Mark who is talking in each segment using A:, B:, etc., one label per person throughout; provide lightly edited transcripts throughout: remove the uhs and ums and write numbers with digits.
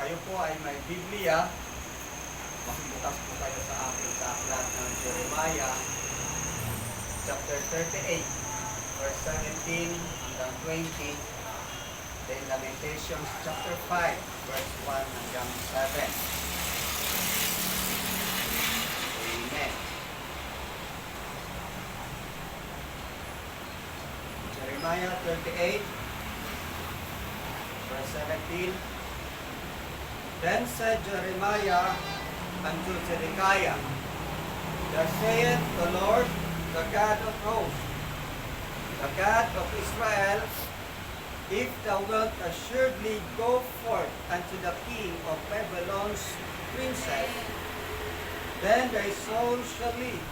A: kayo po ay may Biblia, makibukas po kayo sa akin sa aklat ng Jeremiah, chapter 38, verse 17 hanggang 20, then Lamentations, chapter 5, verse 1 hanggang 7. Amen. Jeremiah 38, verse 17. Then said Jeremiah unto Zedekiah, Thus saith the Lord, the God of hosts, the God of Israel, if thou wilt assuredly go forth unto the king of Babylon's princess, then thy soul shall live,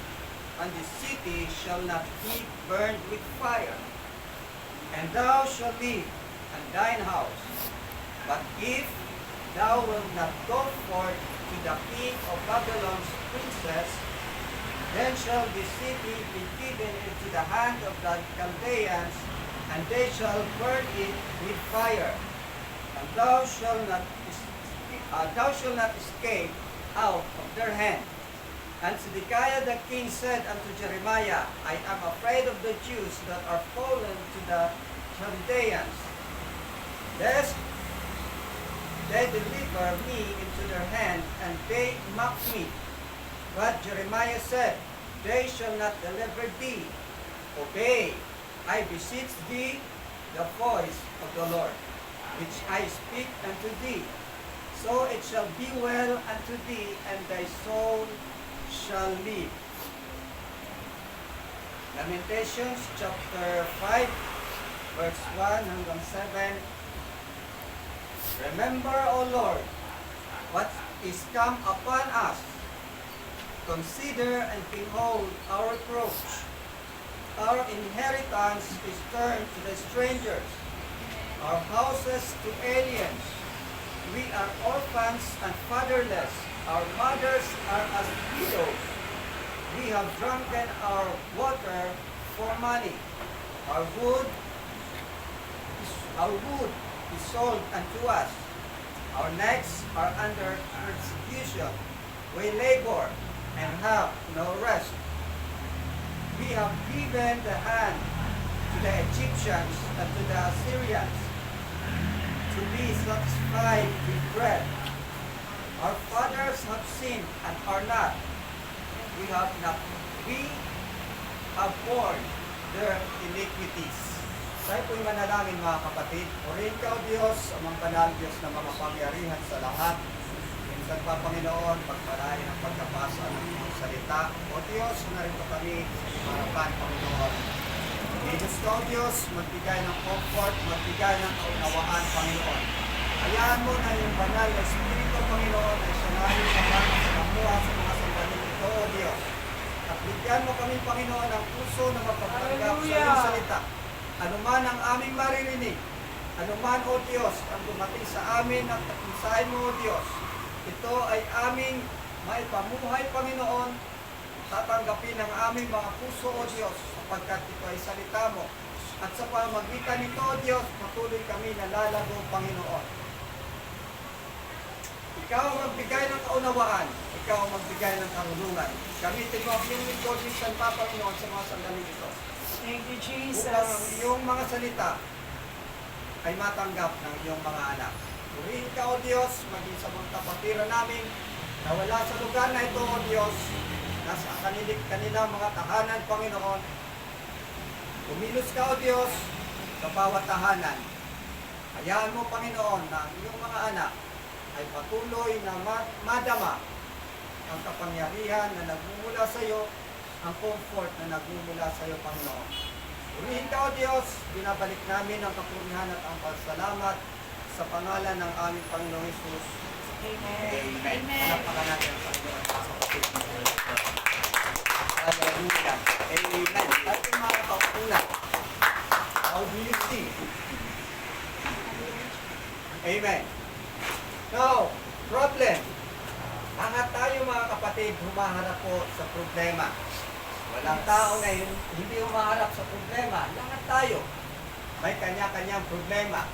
A: and the city shall not be burned with fire, and thou shalt live, and thine house. But if thou wilt not go forth to the king of Babylon's princess, then shall the city be given into the hand of the Chaldeans, and they shall burn it with fire, and thou shalt not escape out of their hand. And Zedekiah the king said unto Jeremiah, I am afraid of the Jews that are fallen to the Chaldeans, lest they deliver me into their hand, and they mock me. But Jeremiah said, They shall not deliver thee. Obey, I beseech thee, the voice of the Lord, which I speak unto thee. So it shall be well unto thee, and thy soul shall live. Lamentations chapter 5, verse 1 hanggang 7. Remember, O Lord, what is come upon us. Consider and behold our reproach. Our inheritance is turned to the strangers, our houses to aliens. We are orphans and fatherless. Our mothers are as widows. We have drunken our water for money. Our wood is sold unto us. Our necks are under persecution. We labor and have no rest. We have given the hand to the Egyptians and to the Assyrians to be satisfied with bread. Our fathers have sinned and are not. We have borne their iniquities. Tayo po'y manalangin mga kapatid. Purihin ka, O Diyos, amang banal Diyos na makapangyarihan sa lahat. Minsan pa, Panginoon, pagpalain ang pagkabasa ng iyong salita. O Diyos, narito kami sa iyong harapan, Panginoon. Diyos ka, O Diyos, magbigay ng comfort, magbigay ng kaunawaan, Panginoon. Hayaan mo na yung banal na Espiritu, Panginoon, ay sanayin naman sa kamuha sa mga sandaling ito, O Diyos. At bigyan mo kami, Panginoon, ang puso na mapapanggap sa iyong salita. Anuman ang aming maririnig, anuman, O Diyos, ang dumating sa amin at mensahe mo, O Diyos, ito ay aming maipamuhay, Panginoon, tatanggapin ang aming mga puso, O Diyos, sapagkat ito ay salita mo. At sa pamagitan nito, O Diyos, patuloy kami nalalago, Panginoon. Ikaw ang magbigay ng kaunawaan, ikaw ang magbigay ng karunungan. Gamitin mo ang iyong lingkod, minsan pa, Panginoon, sa mga sandaling ito.
B: Thank you, Jesus.
A: Upang ang iyong mga salita ay matanggap ng iyong mga anak. Purihin ka, O Diyos, maging sa mga kapatiran namin na wala sa lugar na ito, O Diyos, nasa kanilang mga tahanan, Panginoon. Kumilos ka, O Diyos, sa bawat tahanan. Hayaan mo, Panginoon, na ang iyong mga anak ay patuloy na madama ang kapangyarihan na nagmumula sa iyo, ang comfort na nagmumula sa iyo, Panginoon. Purihin ka, O Diyos, binabalik namin ang kapurihan at ang pagsalamat sa pangalan ng aming Panginoong Hesus.
B: Amen.
A: Amen.
B: Amen.
A: Panapakan natin ang Panginoon sa kapatid. Hallelujah. Amen. At yung mga kaukulan, how do you see? Amen. Now, problem. Lahat tayo mga kapatid, humaharap po sa problema. Walang tao na hindi humaharap sa problema. Lahat tayo may kanya-kanyang problema.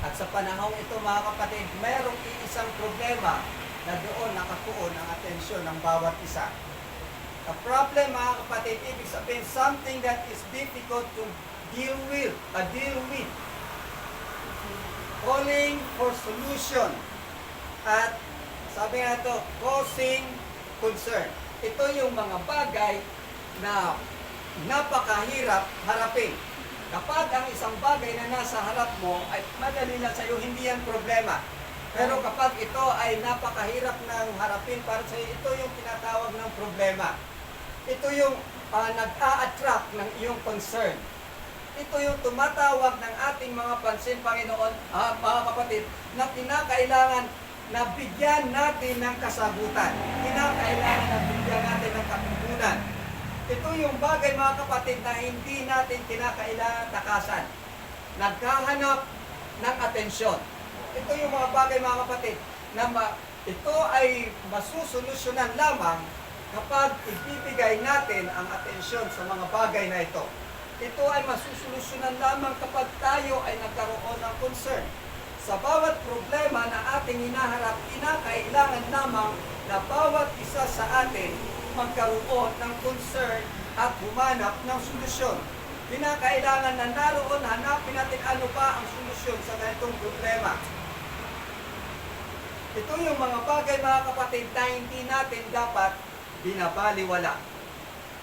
A: At sa panahong ito mga kapatid, mayroong isang problema na doon nakatuon ang atensyon ng bawat isa. A problem mga kapatid, ibig sabihin something that is difficult to deal with. Calling for solution. At sabi nga ito, causing concern. Ito yung mga bagay na napakahirap harapin. Kapag ang isang bagay na nasa harap mo ay madali na sa iyo, hindi yan problema. Pero kapag ito ay napakahirap ng harapin para sa iyo, ito yung tinatawag ng problema. Ito yung nag-a-attract ng iyong concern. Ito yung tumatawag ng ating mga pansin, Panginoon, mga kapatid, na kinakailangan na bigyan natin ng kasagutan. Kinakailangan na bigyan natin ng katugunan. Ito yung bagay mga kapatid na hindi natin kinakailangan takasan. Naghahanap ng atensyon. Ito yung mga bagay mga kapatid na ito ay masusolusyonan lamang kapag ibibigay natin ang atensyon sa mga bagay na ito. Ito ay masusolusyonan lamang kapag tayo ay nagkaroon ng concern. Sa bawat problema na ating hinaharap, kinakailangan lamang na bawat isa sa atin magkaroon ng concern at humanap ng solusyon. Kinakailangan na naroon, hanapin natin ano ba ang solusyon sa ganitong problema. Ito yung mga bagay mga kapatid na hindi natin dapat binabaliwala.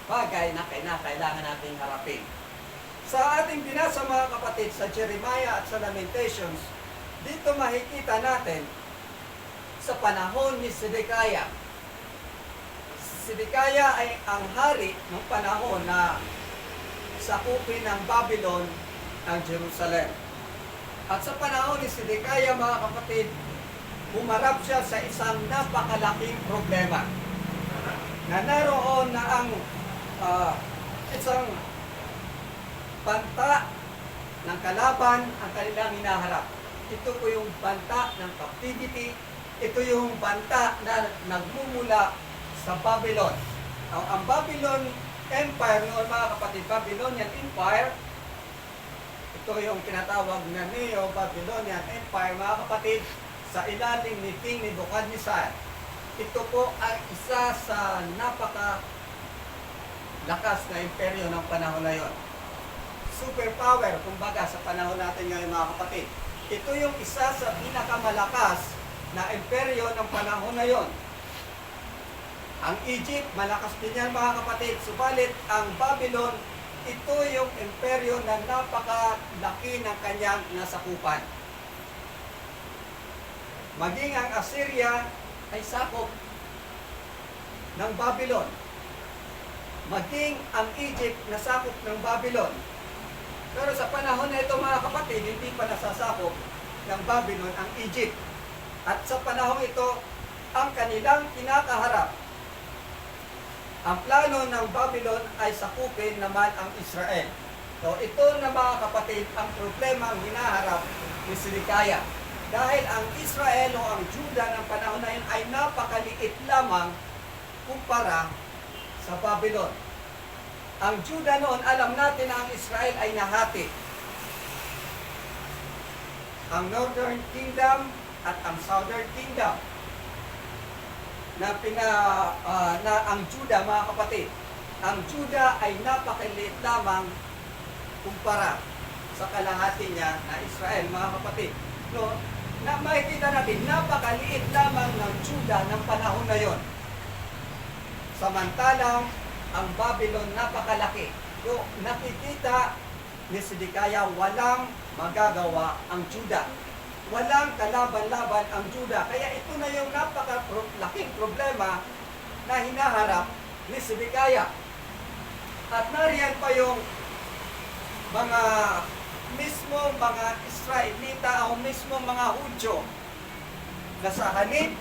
A: Bagay na kinakailangan natin harapin. Sa ating binasa mga kapatid sa Jeremiah at sa Lamentations, dito makikita natin sa panahon ni Sedekiah. Sedekiah ay ang hari ng panahon na sakupin ng Babylon ang Jerusalem. At sa panahon ni Sedekiah mga kapatid, humarap siya sa isang napakalaking problema. Na naroon na ang isang banta ng kalaban ang kanilang hinaharap. Ito po yung banta ng captivity. Ito yung banta na nagmumula sa Babylon. Ang Babylon Empire noon mga kapatid, Babylonian Empire, ito yung tinatawag na Neo-Babylonian Empire mga kapatid, sa ilalim ni King Nebuchadnezzar. Ito po ay isa sa napaka-lakas na imperyo ng panahon na yon. Superpower, kumbaga, sa panahon natin ngayon mga kapatid. Ito yung isa sa pinakamalakas na imperyo ng panahon na yon. Ang Egypt, malakas din yan mga kapatid. Subalit, ang Babylon, ito yung imperyo na napakalaki ng kanyang nasakupan. Maging ang Assyria ay sakop ng Babylon. Maging ang Egypt na sakop ng Babylon. Pero sa panahon na ito mga kapatid, hindi pa nasasakop ng Babylon ang Egypt. At sa panahon ito, ang kanilang kinakaharap, ang plano ng Babylon ay sakupin naman ang Israel. So ito na mga kapatid, ang problema ang hinaharap ni Sedekiah. Dahil ang Israel o ang Judah ng panahon na yun ay napakaliit lamang kumpara sa Babylon. Ang Judah noon, alam natin na ang Israel ay nahati. Ang Northern Kingdom at ang Southern Kingdom. Na ang Judah mga kapatid, ang Judah ay napakaliit lamang kumpara sa kalahati niya na Israel mga kapatid. No, na makikita natin, napakaliit lamang ng Judah ng panahon na yon. Samantalang ang Babylon napakalaki. So, nakikita ni Sedekiah walang magagawa ang Judah. Walang kalaban-laban ang Judah. Kaya ito na yung napakalaking problema na hinaharap ni Sedekiah. At nariyan pa yung mga Israelita o mismo mga Hudyo na sa halip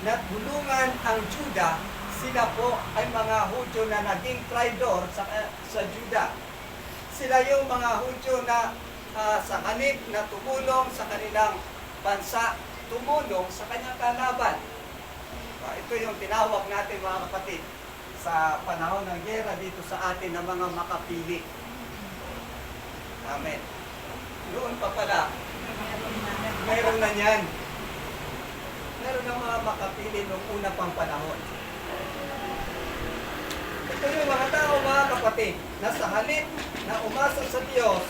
A: na tulungan ang Judah, sila po ay mga Hudyo na naging traidor sa Judah. Sila yung mga Hudyo na sa halip na tumulong sa kanilang bansa, tumulong sa kanyang kalaban. Ito yung tinawag natin mga kapatid sa panahon ng gera dito sa atin ng mga makapili. Amen. Noon pa pala, meron na niyan. Meron na mga makapili noong una pang panahon. Ito yung mga tao, mga kapatid, na sa halip na umasa sa Diyos,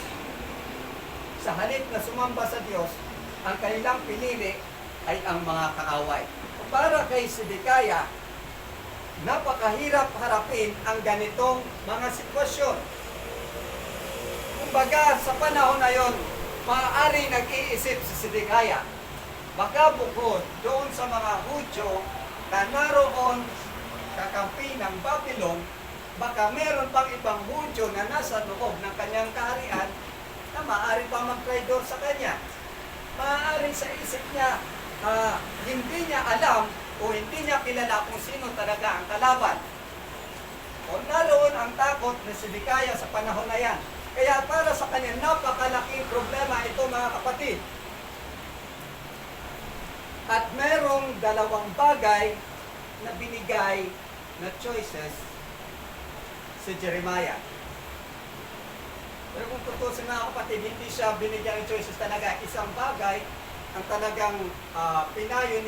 A: sa halip na sumamba sa Diyos, ang kanilang pinili ay ang mga kaaway. Para kay Sidikaya, napakahirap harapin ang ganitong mga sitwasyon. Kumbaga, sa panahon na yon, maaari nag-iisip si Sidikaya, baka bukod doon sa mga Hudyo na naroon kakampi ng Babylon, baka meron pang ibang Hudyo na nasa loob ng kanyang kaharian na maaari pa mag-traidor sa kanya. Maaari sa isip niya, hindi niya alam o hindi niya kilala kung sino talaga ang kalaban. O naroon ang takot ni Sidikaya sa panahon na yan. Kaya para sa kanya, napakalaking problema ito, mga kapatid. At merong dalawang bagay na binigay na choices si Jeremiah. Pero kung tutusin, mga kapatid, hindi siya binigyan ng choices talaga. Isang bagay ang talagang pinayo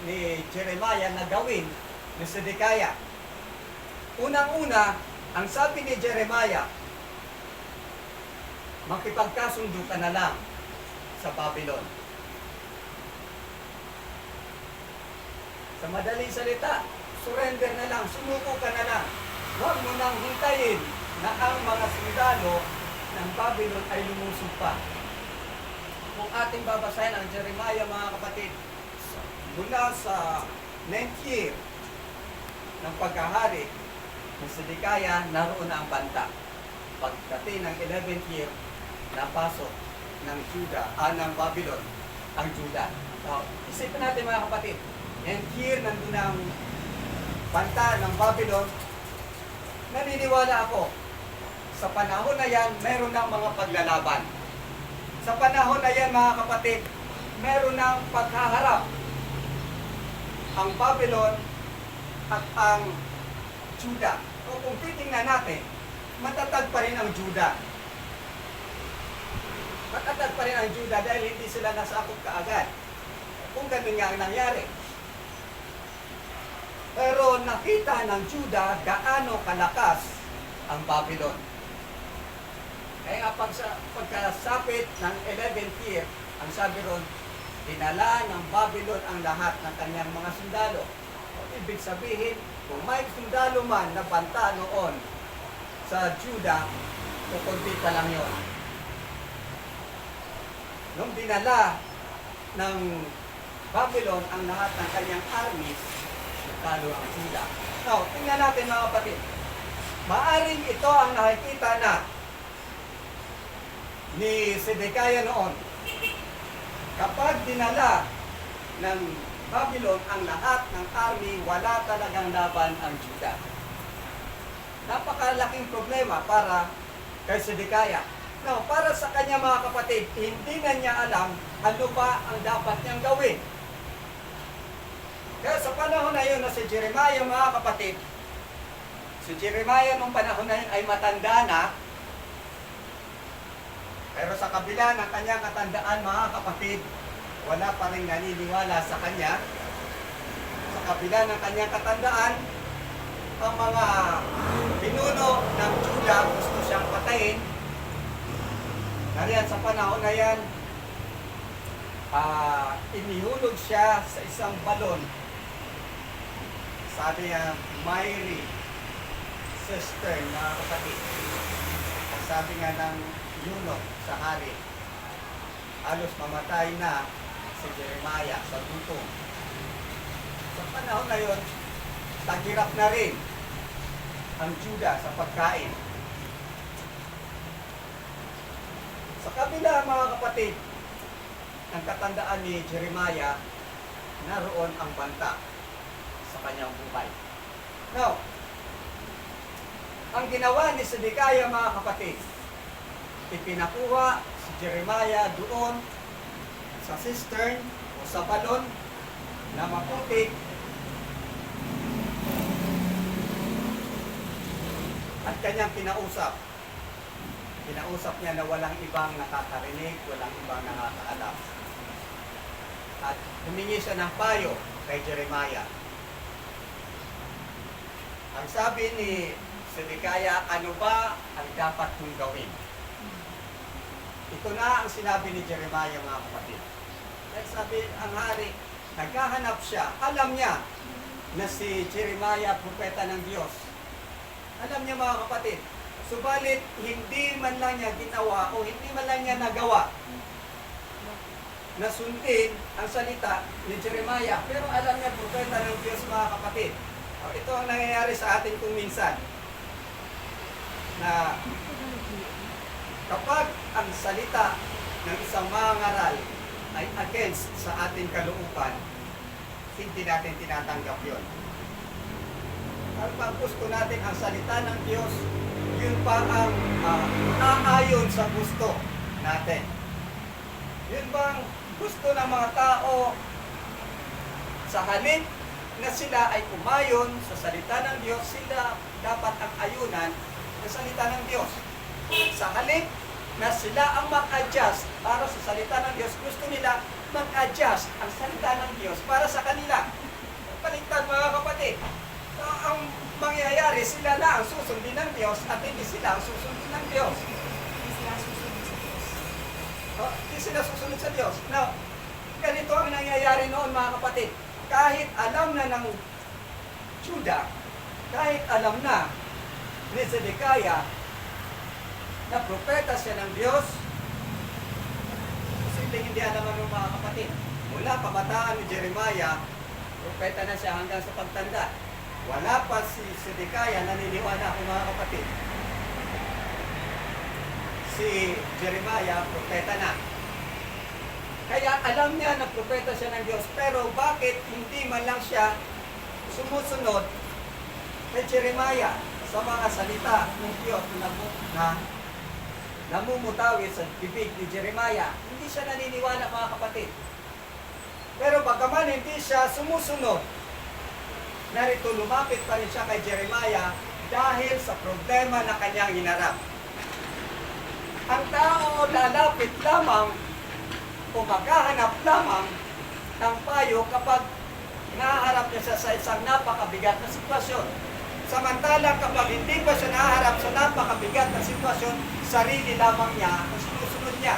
A: ni Jeremiah na gawin ni Sidikaya. Unang-una, ang sabi ni Jeremiah, makipagkasundo ka na lang sa Babylon. Sa madaling salita, surrender na lang, sumuko ka na lang. Huwag mo nang hintayin na ang mga sundalo ng Babylon ay lumusog pa. Kung ating babasahin ang Jeremiah, mga kapatid, mula sa 9th year ng pagkahari ng Sidikaya, naroon na ang banta. Pagdating ng 11th year, napasok ng ng Babylon ang Juda. So, isipin natin, mga kapatid, 9th year, nandun ang banta ng Babylon. Naniniwala ako, sa panahon na yan, meron ng mga paglalaban. Sa panahon na yan, mga kapatid, meron ng paghaharap ang Babylon at ang Juda. O kung titingnan natin, matatag pa rin ang Juda. Matatag pa rin ang Juda dahil hindi sila nasakop kaagad. Kung ganun nga ang nangyari. Pero nakita ng Juda gaano kalakas ang Babylon. Kaya nga pagkasapit ng 11th year, ang sabi ron, dinala ng Babylon ang lahat ng kanyang mga sundalo. O, ibig sabihin, kung may sundalo man na banta noon sa Juda, kukunti pa lang yun. Nung dinala ng Babylon ang lahat ng kanyang armies, talo ang Juda. Now, tingnan natin, mga kapatid. Maaring ito ang nakikita na ni Sidikaya noon. Kapag dinala ng Babylon ang lahat ng army, wala talagang laban ang Juda. Napakalaking problema para kay Sidikaya. Now, para sa kanya, mga kapatid, hindi na niya alam ano ba ang dapat niyang gawin. Kaya sa panahon na yun na si Jeremiah, mga kapatid, si Jeremiah nung panahon na yun ay matanda na. Pero sa kabila ng kanyang katandaan, mga kapatid, wala pa rin naniniwala sa kanya. Sa kabila ng kanyang katandaan, ang mga pinuno ng Juda gusto siyang patayin. Nariyan sa panahon na yan, inihulog siya sa isang balon. Sabi niya, Myri, sister, mga kapatid. Sabi nga ng eunuch sa hari, halos mamatay na si Jeremiah sa gutom. Sa panahon na yun, tagirap na rin ang Juda sa pagkain. Sa kabila, mga kapatid, ng katandaan ni Jeremiah, naroon ang banta sa kanyang buhay. Now, ang ginawa ni Sidikaya, mga kapatid, ipinakuha si Jeremiah doon sa cistern o sa balon na maputik at kanyang kinausap. Kinausap niya na walang ibang nakakarinig, walang ibang nakakaalam. humingi siya ng payo kay Jeremiah. Ang sabi ni Sedekaya, ano ba ang dapat kong gawin? Ito na ang sinabi ni Jeremiah, mga kapatid. Dahil sabi ang hari, naghahanap siya. Alam niya na si Jeremiah, propeta ng Diyos. Alam niya, mga kapatid. Subalit, hindi man lang niya ginawa o hindi man lang niya nagawa na sundin ang salita ni Jeremiah. Pero alam niya, propeta ng Diyos, mga kapatid. Ito ang nangyayari sa atin kung minsan. Na kapag ang salita ng isang mangaral ay against sa ating kalooban, hindi natin tinatanggap yun. Ang pag gusto natin ang salita ng Diyos, yun pa ang aayon sa gusto natin. Yun bang gusto ng mga tao sa halip na sila ay umayon sa salita ng Diyos, sila dapat ang ayunan sa salita ng Diyos. Sa halip na sila ang mag-adjust para sa salita ng Diyos, gusto nila mag-adjust ang salita ng Diyos para sa kanila. Baliktad, mga kapatid. So, ang mangyayari, sila na ang susundin ng Diyos at hindi sila ang susundin ng Diyos.
B: Hindi sila susunod sa Diyos.
A: Hindi sila susunod sa Diyos. Now, ganito ang nangyayari noon, mga kapatid. Kahit alam na ng Judah, kahit alam na ni Sedekaya na propeta siya ng Diyos, kasi hindi alam ng mga kapatid. Mula kabataan ni Jeremiah, propeta na siya hanggang sa pagtanda. Wala pa si Sedekaya, naniniwala ko, mga kapatid. Si Jeremiah, propeta na. Kaya alam niya na propeta siya ng Diyos, pero bakit hindi man lang siya sumusunod kay Jeremiah sa mga salita ng Diyos na namumutawi sa bibig ni Jeremiah? Hindi siya naniniwala, mga kapatid. Pero bagaman hindi siya sumusunod, narito lumapit pa rin siya kay Jeremiah dahil sa problema na kanyang hinarap. Ang tao lalapit lamang o maghahanap lamang ng payo kapag naharap niya sa isang napakabigat na sitwasyon. Samantalang kapag hindi pa siya naharap sa napakabigat na sitwasyon, sarili lamang niya ang sinusunod niya.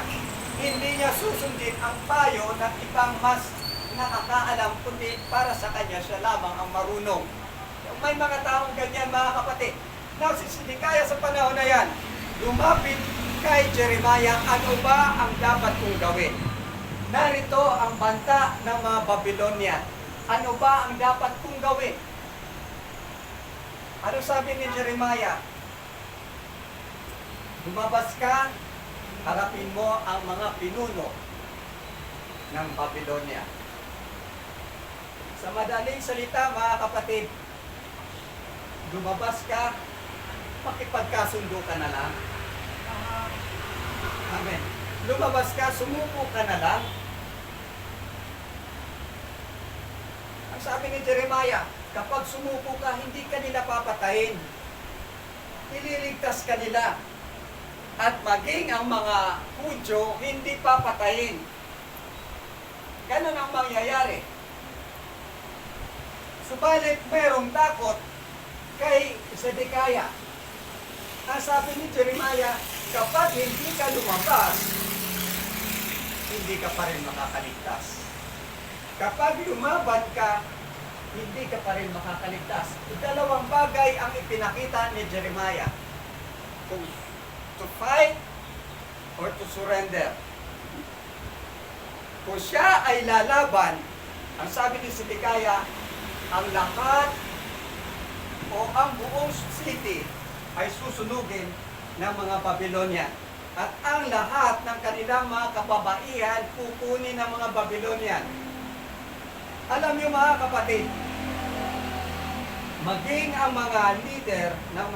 A: Hindi niya susundin ang payo ng ibang mas nakakaalam, kundi para sa kanya siya lamang ang marunong. May mga taong ganyan, mga kapatid. Now, si Sedekaya sa panahon na yan, lumapit kay Jeremiah, ano ba ang dapat kong gawin? Narito ang banta ng mga Babylonian. Ano ba ang dapat kong gawin? Ano sabi ni Jeremiah? Lumabas ka, harapin mo ang mga pinuno ng Babylonia. Sa madaling salita, mga kapatid, lumabas ka, makipagkasundo ka na lang. Amen. Lumabas ka, sumuko ka na lang. Ang sabi ni Jeremiah, kapag sumuko ka, hindi ka nila papatayin. Ililigtas ka nila. At maging ang mga Hudyo, hindi papatayin. Ganun ang mangyayari. Subalit, merong takot kay Sedekaya. Ang sabi ni Jeremiah, kapag hindi ka lumabas, hindi ka pa rin makakaligtas. Kapag lumaban ka, hindi ka pa rin makakaligtas. Dalawang bagay ang ipinakita ni Jeremiah. To fight or to surrender. Kung siya ay lalaban, ang sabi ni Sedekaya, ang lahat o ang buong city ay susunugin ng mga Babylonian. At ang lahat ng kanilang mga kababaihan kukunin ng mga Babylonian. Alam niyo, mga kapatid, maging ang mga leader ng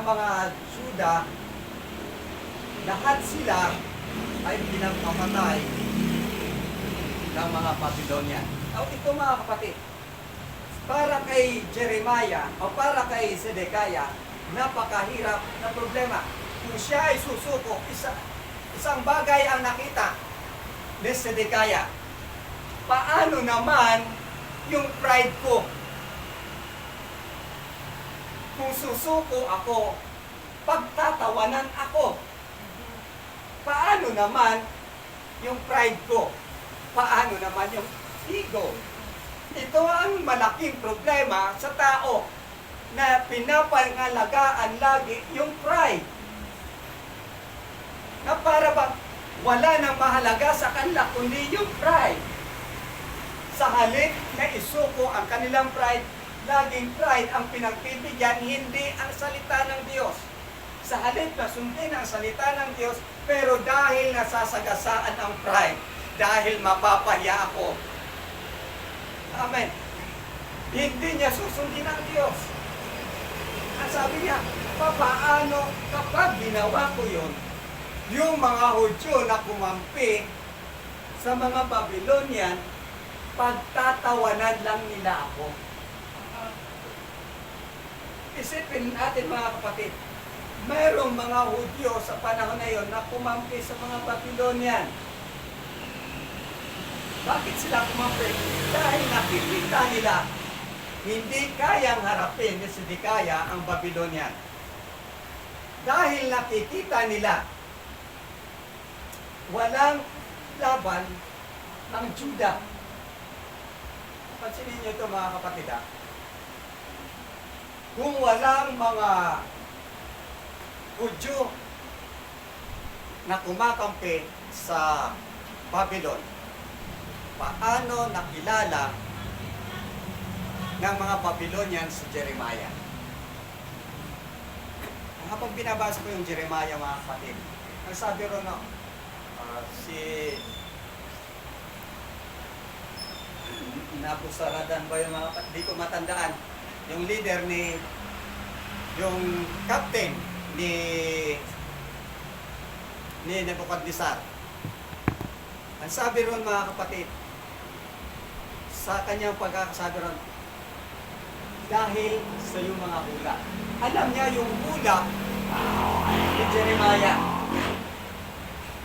A: mga Juda, lahat sila ay pinagpapatay ng mga Babylonian. Ito, mga kapatid, para kay Jeremiah o para kay Sedekaya, napakahirap na problema. Kung siya ay susuko, isang bagay ang nakita ni Sedekaya. paano naman yung pride ko? Kung susuko ako, pagtatawanan ako. Paano naman yung pride ko? Paano naman yung ego? Ito ang malaking problema sa tao na pinapangalagaan lagi yung pride. Na para bang wala nang mahalaga sa kanila kundi yung pride. Sa halip na isuko ang kanilang pride, laging pride ang pinagpipigyan, hindi ang salita ng Diyos. Sa halip na sundin ang salita ng Diyos, pero dahil nasasagasaan ang pride, dahil mapapahiya ako. Amen. Hindi niya susundin ang Diyos. Ang sabi niya, paano kapag ginawa ko yun, yung mga Hudyo na kumampi sa mga Babylonian, pagtatawanan lang nila ako. Isipin natin mga kapatid, mayroong mga Hudyo sa panahon na yon na kumampi sa mga Babylonian. Bakit sila kumampi? Dahil nakikita nila hindi kayang harapin ni Sedekaya ang Babylonian. Dahil nakikita nila walang laban ang Juda. Pansinin niyo ito mga kapatid ha? Kung walang mga Hudyo na kumakampi sa Babylon, paano nakilala ng mga Babylonian si Jeremiah? Habang binabasa ko yung Jeremiah mga kapatid, ang sabi ron si Nabusaradan ba yung mga kapatid? Di ko matandaan. Yung leader yung captain ni Nebuchadnezzar. Ang sabi ron mga kapatid, sa kanyang pagkakasabi ron, dahil sa iyong mga hula. Alam niya yung hula ni Jeremiah.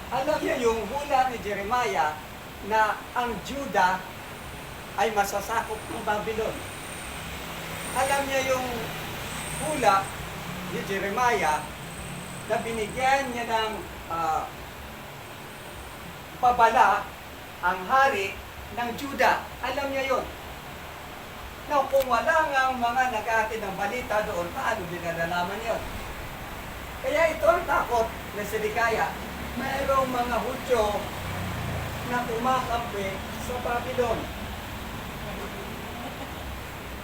A: Alam niya yung hula ni Jeremiah na ang Juda ay masasakop ng Babylon. Alam niya yung hula ni Jeremiah na binigyan niya ng pabala ang hari ng Juda. Alam niya yon. Now, kung wala nga ang mga nag-aatid ng balita doon, paano dinadalaman yon? Kaya ito ang takot na Sedekaya. Mayroong mga Hudyo na kumakampi sa Babylon.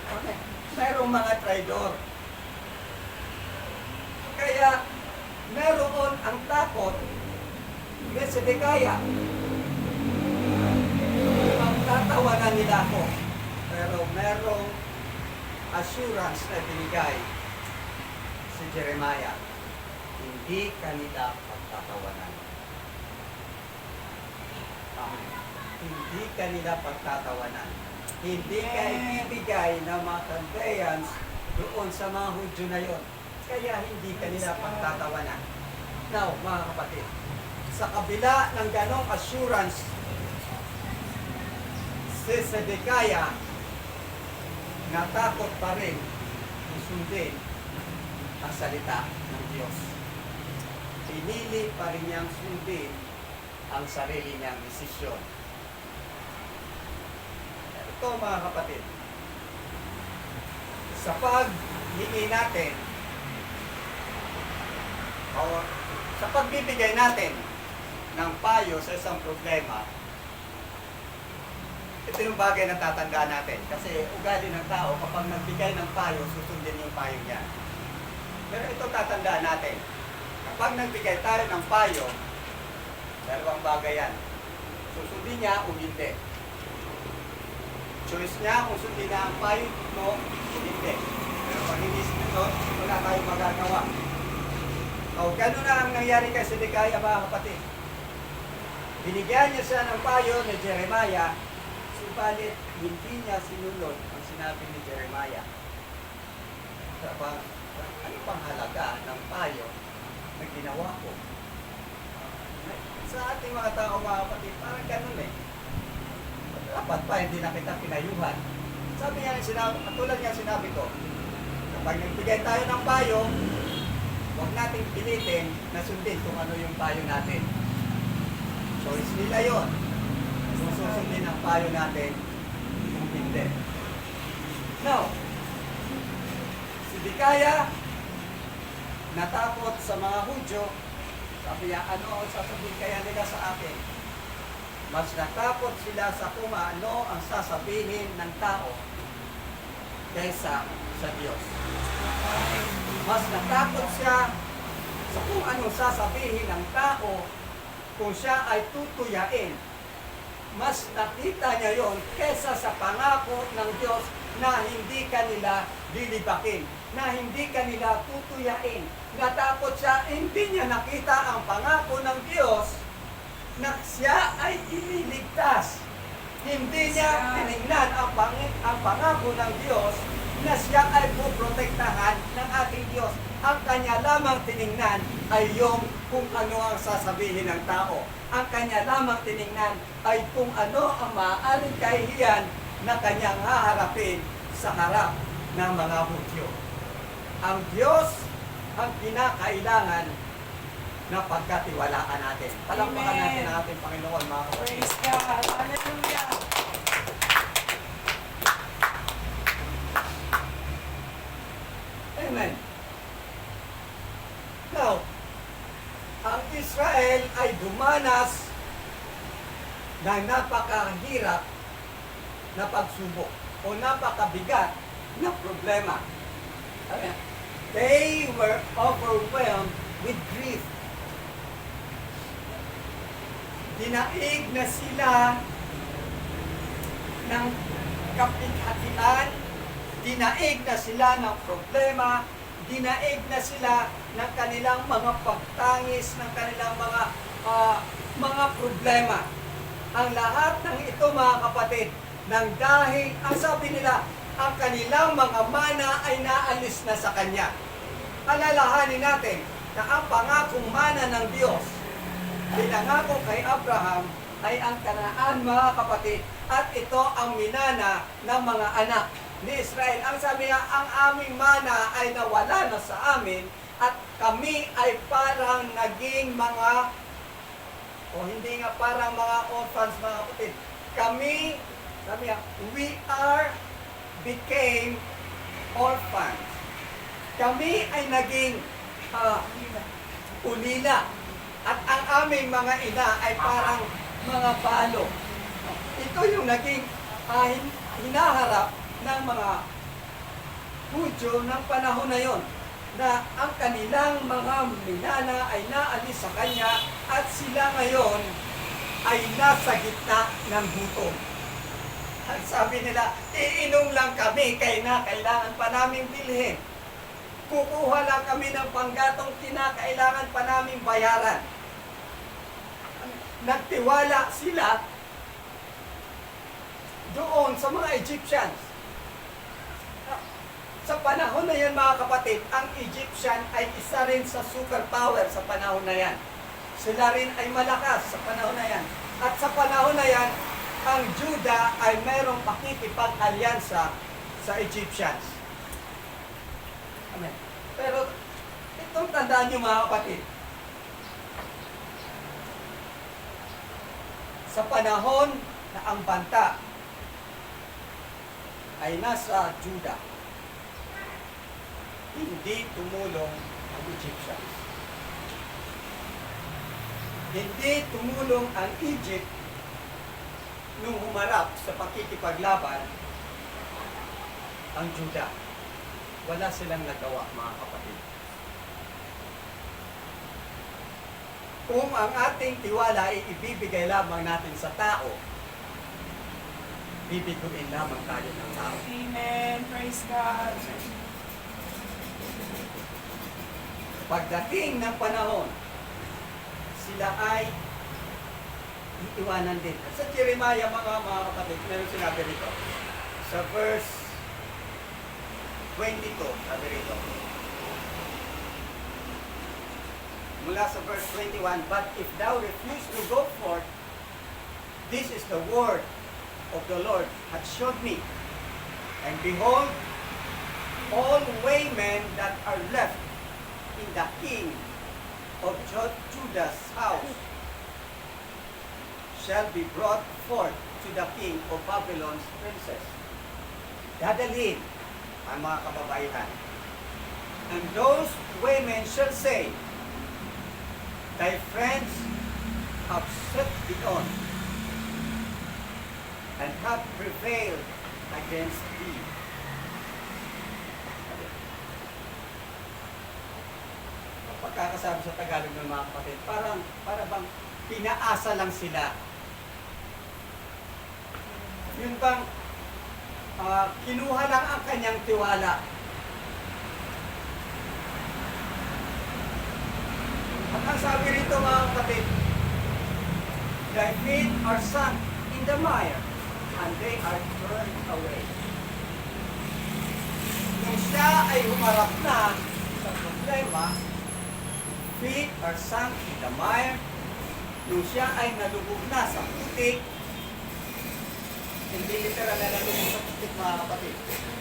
A: Okay. Mayroong mga traidor. Kaya, meron ang takot ni Sedekaya. Magtatawanan nila ako. Pero merong assurance na binigay si Jeremiah. Hindi kanila pagtatawanan. Hindi kanila pagtatawanan. Hindi ka ibibigay ng mga Chaldeans doon sa mga Hudyo na yon. Kaya hindi kanila pagtatawanan. Now, mga kapatid, sa kabila ng ganong assurance, si Sedekaya natakot pa rin sundin ang salita ng Diyos. Pinili pa rin niyang sundin ang sarili niyang desisyon. Ito mga kapatid, sa paghingi natin o sa pagbibigay natin ng payo sa isang problema, ito yung bagay na tatandaan natin. Kasi ugali ng tao, kapag nagbigay ng payo, susundin yung payo niya. Pero ito tatandaan natin. Kapag nagbigay tayo ng payo, dalawang bagay yan. Susundin niya o hindi. Choice niya kung sundin na ang payo mo o hindi. Pero pag hindi sinunod, wala tayong magagawa. O, gano'n na ang nangyari kay Sedekaya mga kapatid. Binigyan niya siya ng payo ni Jeremiah, subalit hindi niya sinunod ang sinabi ni Jeremiah. Ano pang halaga ng payo na ginawa ko? Sa ating mga tao mga kapatid, parang ganun eh. dapat pa, hindi na kita pinayuhan. Sabi niya, tulad nga sinabi ko, kapag nagbigay tayo ng payo, huwag nating pilitin na sundin kung ano yung payo natin. Choice nila yun. Kung susundin ang payo natin, kung hindi. Now, si Bikaya, natakot sa mga Hudyo, sabi niya, ano ang sasabihin kaya nila sa akin? Mas natakot sila sa kung ano ang sasabihin ng tao kaysa sa Diyos. Mas natakot siya sa kung anong sasabihin ng tao kung siya ay tutuyain. Mas nakita niya yon kaysa sa pangako ng Diyos na hindi kanila lilibakin, na hindi kanila tutuyain. Natakot siya, hindi niya nakita ang pangako ng Diyos na siya ay ililigtas. Hindi niya tinignan ang pangako ng Diyos na siya ay puprotektahan ng ating Diyos. Ang kanya lamang tinignan ay yung kung ano ang sasabihin ng tao. Ang kanya lamang tinignan ay kung ano ang maaaring kahihiyan na kanyang haharapin sa harap ng mga Hudyo. Ang Diyos ang kinakailangan na pagkatiwalaan natin. Palakpakan natin ang ating Panginoon, mga kapatid.
B: Praise God. Hallelujah.
A: Amen. Now, ang Israel ay dumanas ng napakahirap na pagsubok o napakabigat na problema. They were overwhelmed with grief. Dinaig na sila ng kapighatian, dinaig na sila ng problema, dinaig na sila ng kanilang mga pagtangis, ng kanilang mga problema. Ang lahat ng ito, mga kapatid, nang dahil, ang sabi nila, ang kanilang mga mana ay naalis na sa Kanya. Alalahanin natin na ang pangakong mana ng Diyos, pinangako kay Abraham, ay ang Kanaan, mga kapatid, at ito ang minana ng mga anak ni Israel. Ang sabi niya, ang aming mana ay nawala na sa amin, at kami ay parang naging mga, o hindi nga parang mga orphans, mga kapatid. Kami, sabi niya, we became orphans. Kami ay naging ulila. At ang aming mga ina ay parang mga balo. Ito yung naging hinaharap ng mga Hudyo ng panahon na yon, na ang kanilang mga minana ay naalis sa Kanya at sila ngayon ay nasa gitna ng gutom. At sabi nila, iinom lang kami kaya na kailangan pa namin bilhin. Kukuha lang kami ng panggatong kinakailangan pa namin bayaran. Nagtiwala sila doon sa mga Egyptians. Sa panahon na yan, mga kapatid, ang Egyptian ay isa rin sa superpower sa panahon na yan. Sila rin ay malakas sa panahon na yan. At sa panahon na yan, ang Juda ay mayroong pakikipag-alyansa sa Egyptians. Amen. Pero itong tandaan niyo, mga kapatid, sa panahon na ang banta ay nasa Juda, hindi tumulong ang Egyptians. Hindi tumulong ang Egypt nung humarap sa pakikipaglaban ang Juda. Wala silang nagawa, mga kapatid. Kung ang ating tiwala ay ibibigay lamang natin sa tao, bibiguin lamang tayo ng tao.
B: Amen. Praise God.
A: Pagdating ng panahon, sila ay iiwanan din. Sa Jeremiah, mga kapatid, meron sinabi rito. Sa verse 22, sabi rito. Mula sa verse 21, but if thou refuse to go forth, this is the word of the Lord hath showed me. And behold, all waymen that are left in the king of Judah's house shall be brought forth to the king of Babylon's princess. Dadalhin ang mga kababaihan. And those women shall say, thy friends have set thee on, and have prevailed against thee. Pagkakasabi sa Tagalog ng mga kapatid, para bang pinaasa lang sila. Yun bang kinuha lang ang kanyang tiwala. At ang sabi rito mga kapatid, thy feet are sunk in the mire, and they are turned away. Nung siya ay humarap na sa problema, feet are sunk in the mire, nung siya ay nalubog na sa putik, hindi literal na nalubog sa putik mga kapatid,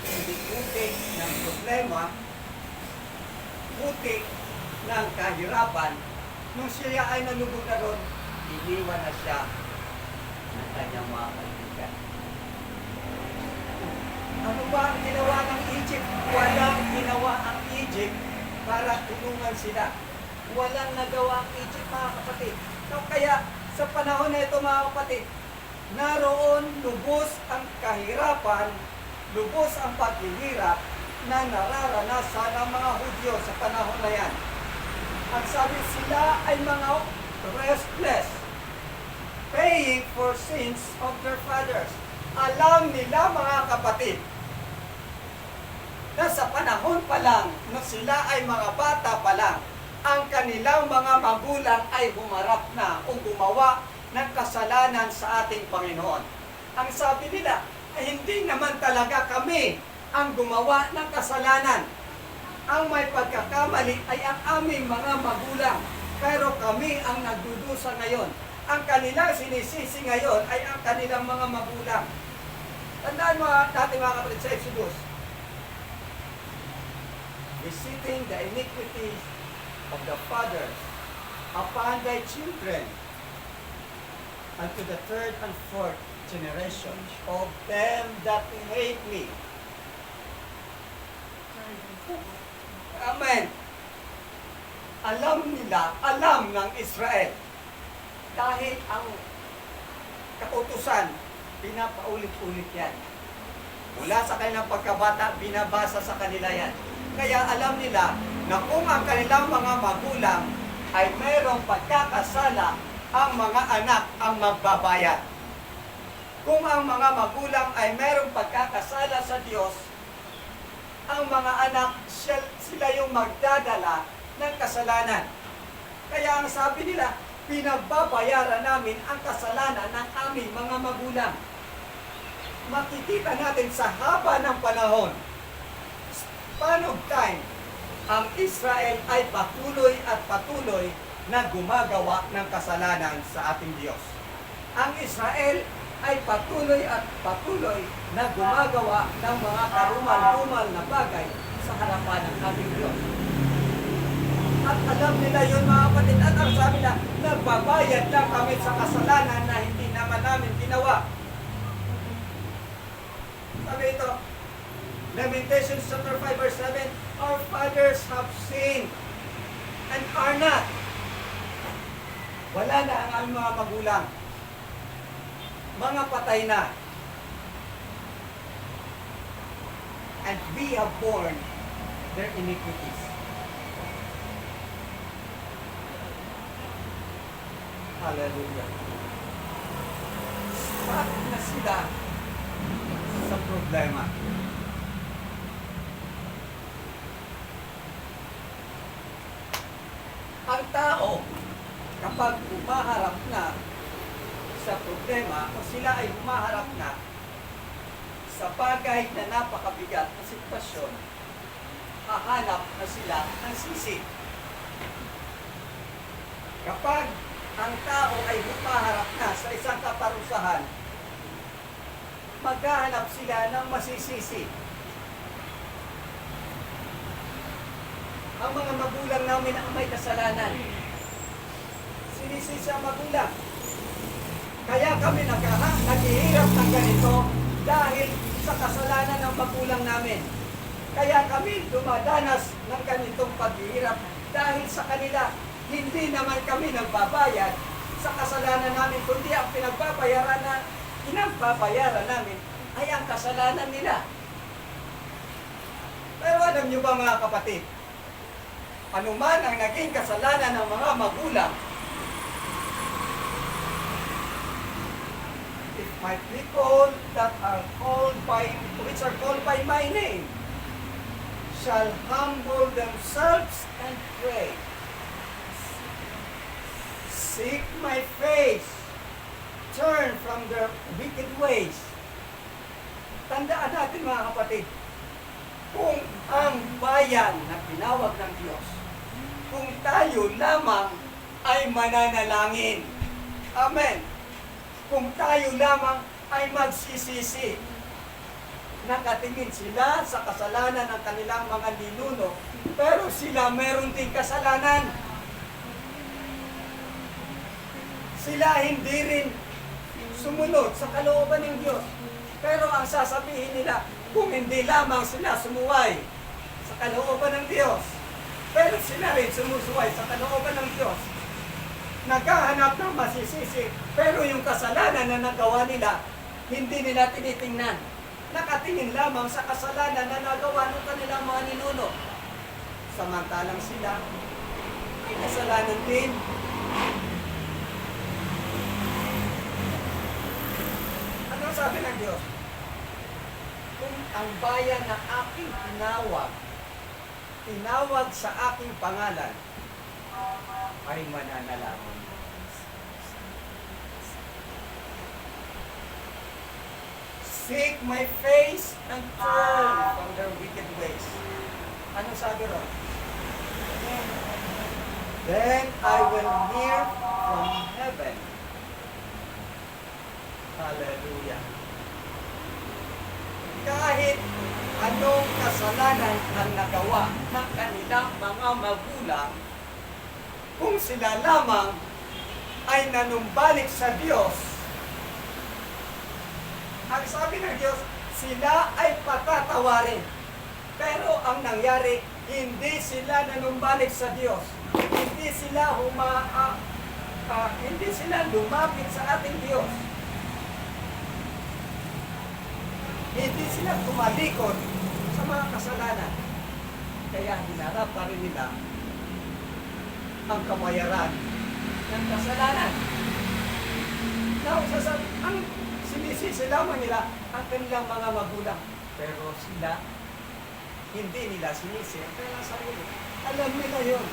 A: hindi putik ng problema, putik ng kahirapan, nung siya ay nalubog na doon, iniwan na siya ng kanyang mga kaibigan. Ano ba ang ginawa ng Egypt? Walang ginawa ang Egypt para tulungan sila. Walang nagawa ang Egypt mga kapatid. So, kaya sa panahon na ito mga kapatid, naroon lubos ang kahirapan, lubos ang paghihirap na nararanasan ng mga Hudyo sa panahon na yan. At sabi sila ay mga restless, paying for sins of their fathers. Alam nila mga kapatid, na sa panahon pa lang, na sila ay mga bata pa lang, ang kanilang mga magulang ay humarap na o gumawa ng kasalanan sa ating Panginoon. Ang sabi nila, ay hindi naman talaga kami ang gumawa ng kasalanan. Ang may pagkakamali ay ang aming mga magulang, pero kami ang nagdudusa ngayon. Ang kanilang sinisisi ngayon ay ang kanilang mga magulang. Tandaan mo natin mga kapatid sa Exodus, visiting the iniquities of the fathers upon thy children, unto the third and fourth generation of them that hate me. Amen. Alam nila, alam ng Israel, dahil ang kautusan, pinapaulit-ulit yan. Mula sa kanilang pagkabata, binabasa sa kanila yan. Kaya alam nila na kung ang kanilang mga magulang ay mayroong pagkakasala, ang mga anak ang magbabayad. Kung ang mga magulang ay mayroong pagkakasala sa Diyos, ang mga anak, sila yung magdadala ng kasalanan. Kaya ang sabi nila, pinagbabayaran namin ang kasalanan ng aming mga magulang. Makikita natin sa haba ng panahon, span of time, ang Israel ay patuloy at patuloy na gumagawa ng kasalanan sa ating Diyos. Ang Israel ay patuloy at patuloy na gumagawa ng mga karumal-dumal na bagay sa harapan ng ating Diyos. At alam nila yun mga kapatid, at ang sabi na, nagbabayad lang kami sa kasalanan na hindi naman namin ginawa. Sabi ito, Lamentations chapter 5 verse 7, our fathers have sinned and are not. Wala na ang aming mga magulang. Mga patay na. And we have borne their iniquities. Hallelujah. Bakit na sila sa problema? Ang tao, kapag humaharap na sa problema, o sila ay humaharap na sa bagay na napakabigat na sitwasyon, hahanap na sila ng sisi. Kapag ang tao ay humaharap na sa isang kaparusahan, maghahanap sila ng masisisi. Ang mga magulang namin ang may kasalanan. Sinisisi ang magulang. Kaya kami naghihirap ng ganito dahil sa kasalanan ng magulang namin. Kaya kami dumadanas ng ganitong paghihirap dahil sa kanila. Hindi naman kami nagbabayad sa kasalanan namin, kundi ang pinagbabayaran namin ay ang kasalanan nila. Pero alam niyo ba mga kapatid, anuman ang naging kasalanan ng mga magulang, if my people that are which are called by my name, shall humble themselves and pray, seek my face, turn from their wicked ways. Tandaan natin mga kapatid, kung ang bayan na tinawag ng Diyos, kung tayo lamang ay mananalangin, amen, kung tayo lamang ay magsisisi, nakatingin sila sa kasalanan ng kanilang mga ninuno, pero sila meron ding kasalanan. Sila hindi rin sumunod sa kalooban ng Diyos. Pero ang sasabihin nila, kung hindi lamang sila sumuway sa kalooban ng Diyos, pero sila rin sumusuway sa kalooban ng Diyos, naghahanap ng masisisi, pero yung kasalanan na nagawa nila, hindi nila tinitingnan. Nakatingin lamang sa kasalanan na nagawa ng kanilang mga ninuno. Samantalang sila, may kasalanan din. Ano sabi ng Diyos? Kung ang bayan na aking tinawag sa aking pangalan, ay mananalangin. Seek my face and turn from their wicked ways. Ano sabi ron? Then I will hear from heaven. Hallelujah. Kahit anong kasalanan ang nagawa ng kanilang mga magulang, kung sila lamang ay nanumbalik sa Diyos, ang sabi ng Diyos, sila ay patatawarin. Pero ang nangyari, hindi sila nanumbalik sa Diyos. Hindi sila lumapit sa ating Diyos. Hindi sila tumalikod sa mga kasalanan. Kaya hinarap pa rin nila ang kabayaran ng kasalanan. Ang sinisisi lamang nila ang kanilang mga magulang. Pero sila, hindi nila sinisi ang kanilang sarili. Alam nila yun,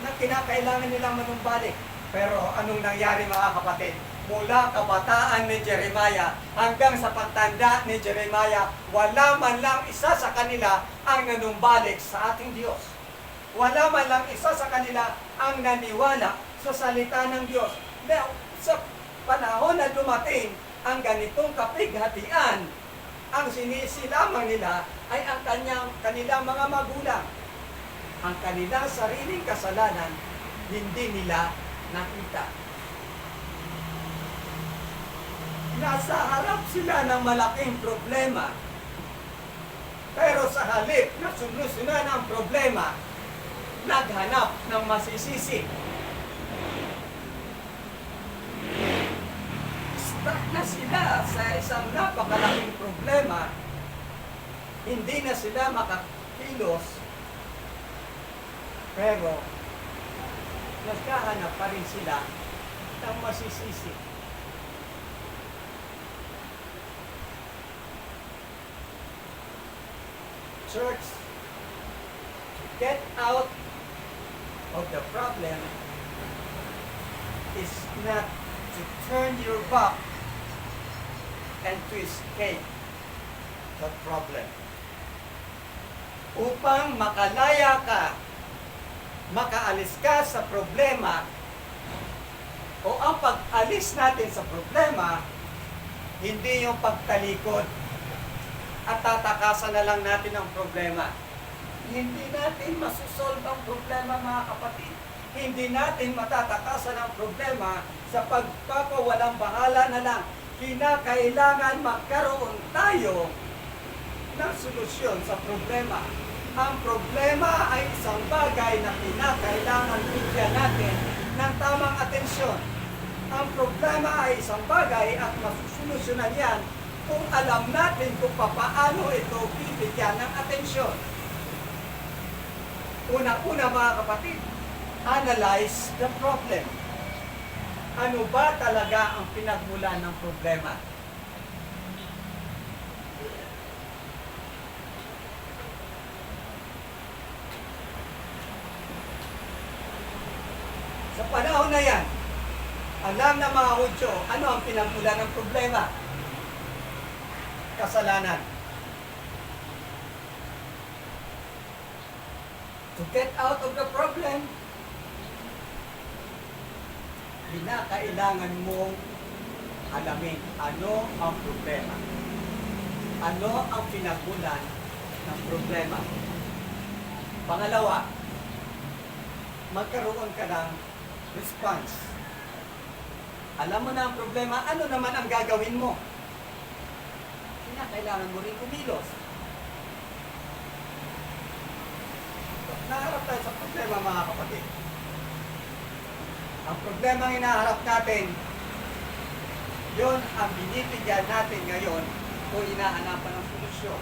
A: na kinakailangan nilang manumbalik. Pero anong nangyari mga kapatid? Mula kabataan ni Jeremiah hanggang sa pagtanda ni Jeremiah, wala man lang isa sa kanila ang nanumbalik sa ating Diyos. Wala man lang isa sa kanila ang naniwala sa salita ng Diyos. Now, sa panahon na dumating ang ganitong kapighatian, ang sinisi lamang nila ay ang kanilang mga magulang. Ang kanilang sariling kasalanan, hindi nila nakita. Nasa harap sila ng malaking problema. Pero sa halip na solusyonan ang problema, naghanap ng masisisi. Stuck na sila sa isang napakalaking problema. Hindi na sila makakilos. Pero nagkahanap pa rin sila ng masisisi. Church, to get out of the problem is not to turn your back and to escape the problem. Upang makalaya ka, makaalis ka sa problema, o ang pag-alis natin sa problema Hindi yung pagtalikod at tatakasan na lang natin ang problema. Hindi natin masusolve ang problema, mga kapatid. Hindi natin matatakasan ang problema sa pagpapawalang bahala na lang. Kinakailangan magkaroon tayo ng solusyon sa problema. Ang problema ay isang bagay na kinakailangan bigyan natin ng tamang atensyon. Ang problema ay isang bagay at masusolusyonan yan kung alam natin kung paano ito bibigyan ng atensyon. Una-una, mga kapatid, analyze the problem. Ano ba talaga ang pinagmulan ng problema? Sa panahon na yan, alam na mga Hudyo, ano ang pinagmulan ng problema? Kasalanan. To get out of the problem, kinakailangan mong alamin ano ang problema. Ano ang pinagmulan ng problema. Pangalawa, magkaroon ka ng response. Alam mo na ang problema, ano naman ang gagawin mo? Kinakailangan mo rin kumilos. Naharap tayo sa problema, mga kapatid. Ang problema ang hinaharap natin, yun ang binibigyan natin ngayon o hinahanapan ng solusyon.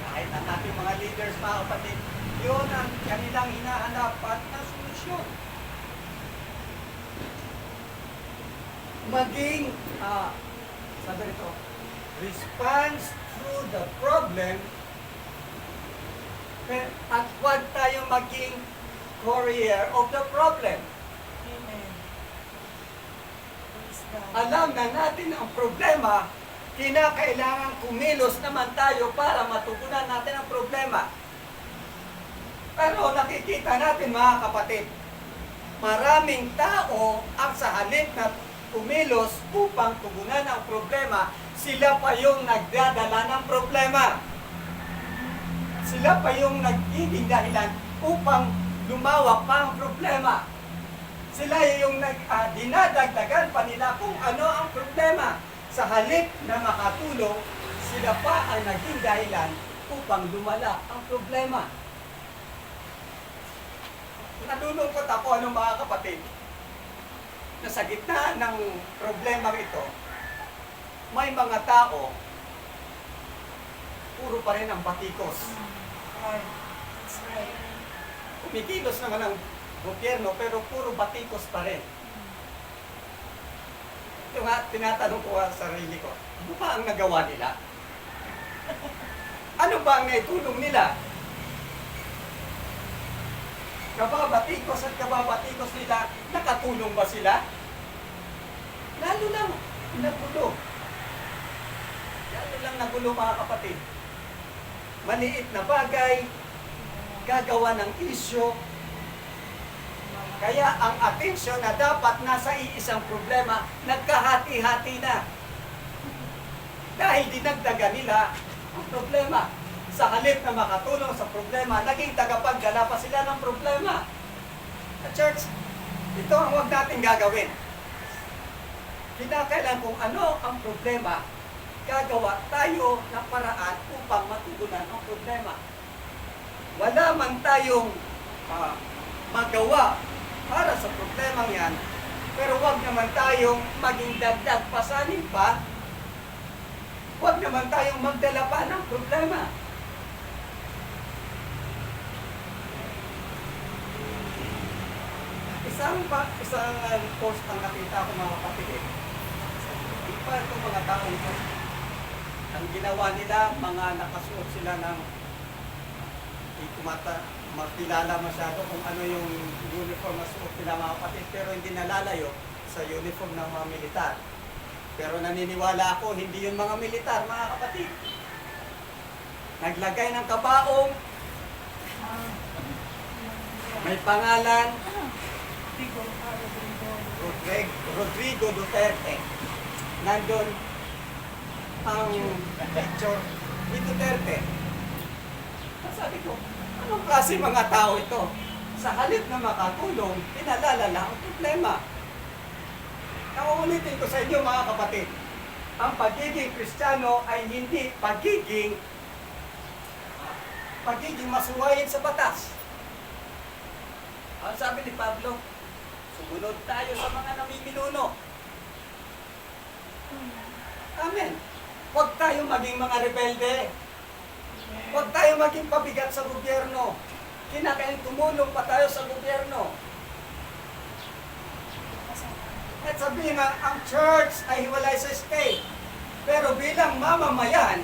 A: Kahit ang ating mga leaders, mga kapatid, yun ang kanilang hinahanapan ng solusyon. Maging, sabi nito, response through the problem, at huwag tayong maging courier of the problem.
B: Amen. Praise God.
A: Alam na natin ang problema, kinakailangan kumilos naman tayo para matugunan natin ang problema. Pero nakikita natin, mga kapatid, maraming tao ang sa halip na kumilos upang tugunan ang problema, sila pa yung nagdadala ng problema. Sila pa yung nagiging dahilan upang lumawak pa ang problema. Sila yung dinadagdagan pa nila kung ano ang problema. Sa halip na makatulong, sila pa ang naging dahilan upang lumala ang problema. Nalulungkot ako, mga kapatid, na sa gitna ng problema ito, may mga tao, puro pa rin ang batikos.
B: Right. That's right.
A: Kumikilos naman ang gobyerno, pero puro batikos pa rin. Ito nga, tinatanong ko sa sarili ko, ano ba ang nagawa nila? Ano ba ang naitulong nila? Kababatikos at kababatikos nila, nakatulong ba sila? Lalo lang nagulo. Lalo lang nagulo, mga kapatid. Maliit na bagay, gagawa ng isyo. Kaya ang atensyon na dapat nasa iisang problema, nagkahati-hati na. Dahil dinagdagan nila ang problema. Sa halip na makatulong sa problema, naging tagapagdala pa sila ng problema. Sa church, ito ang huwag natin gagawin. Kinakailangan kung ano ang problema, gagawa tayo ng paraan upang matugunan ang problema. Wala man tayong magawa para sa problemang yan, pero huwag naman tayong maging dagdag pasanin pa, huwag naman tayong magdala pa ng problema. Isang post ang nakita ko, mga kapatid. Iba itong mga taong ito. Ang ginawa nila, mga nakasuot sila ng makilala masyado kung ano yung uniform na suot nila, mga kapatid, pero hindi nalalayo sa uniform ng mga militar. Pero naniniwala ako, hindi yung mga militar, mga kapatid. Naglagay ng kabaong, may pangalan, Rodrigo Duterte. nandun ang picture ni Duterte. Sabi ko, anong klase mga tao ito? Sa halip na makatulong, pinalalala ang problema. Nauulitin ko sa inyo mga kapatid, ang pagiging Kristiyano ay hindi pagiging masuwayin sa batas. Ang sabi ni Pablo, sumunod tayo sa mga namiminuno. Amen. Huwag tayong maging mga rebelde. Huwag tayong maging pabigat sa gobyerno. Kinakailangan tumulong pa tayo sa gobyerno. At sabihin nga, ang church ay hiwalay sa state. Pero bilang mamamayan,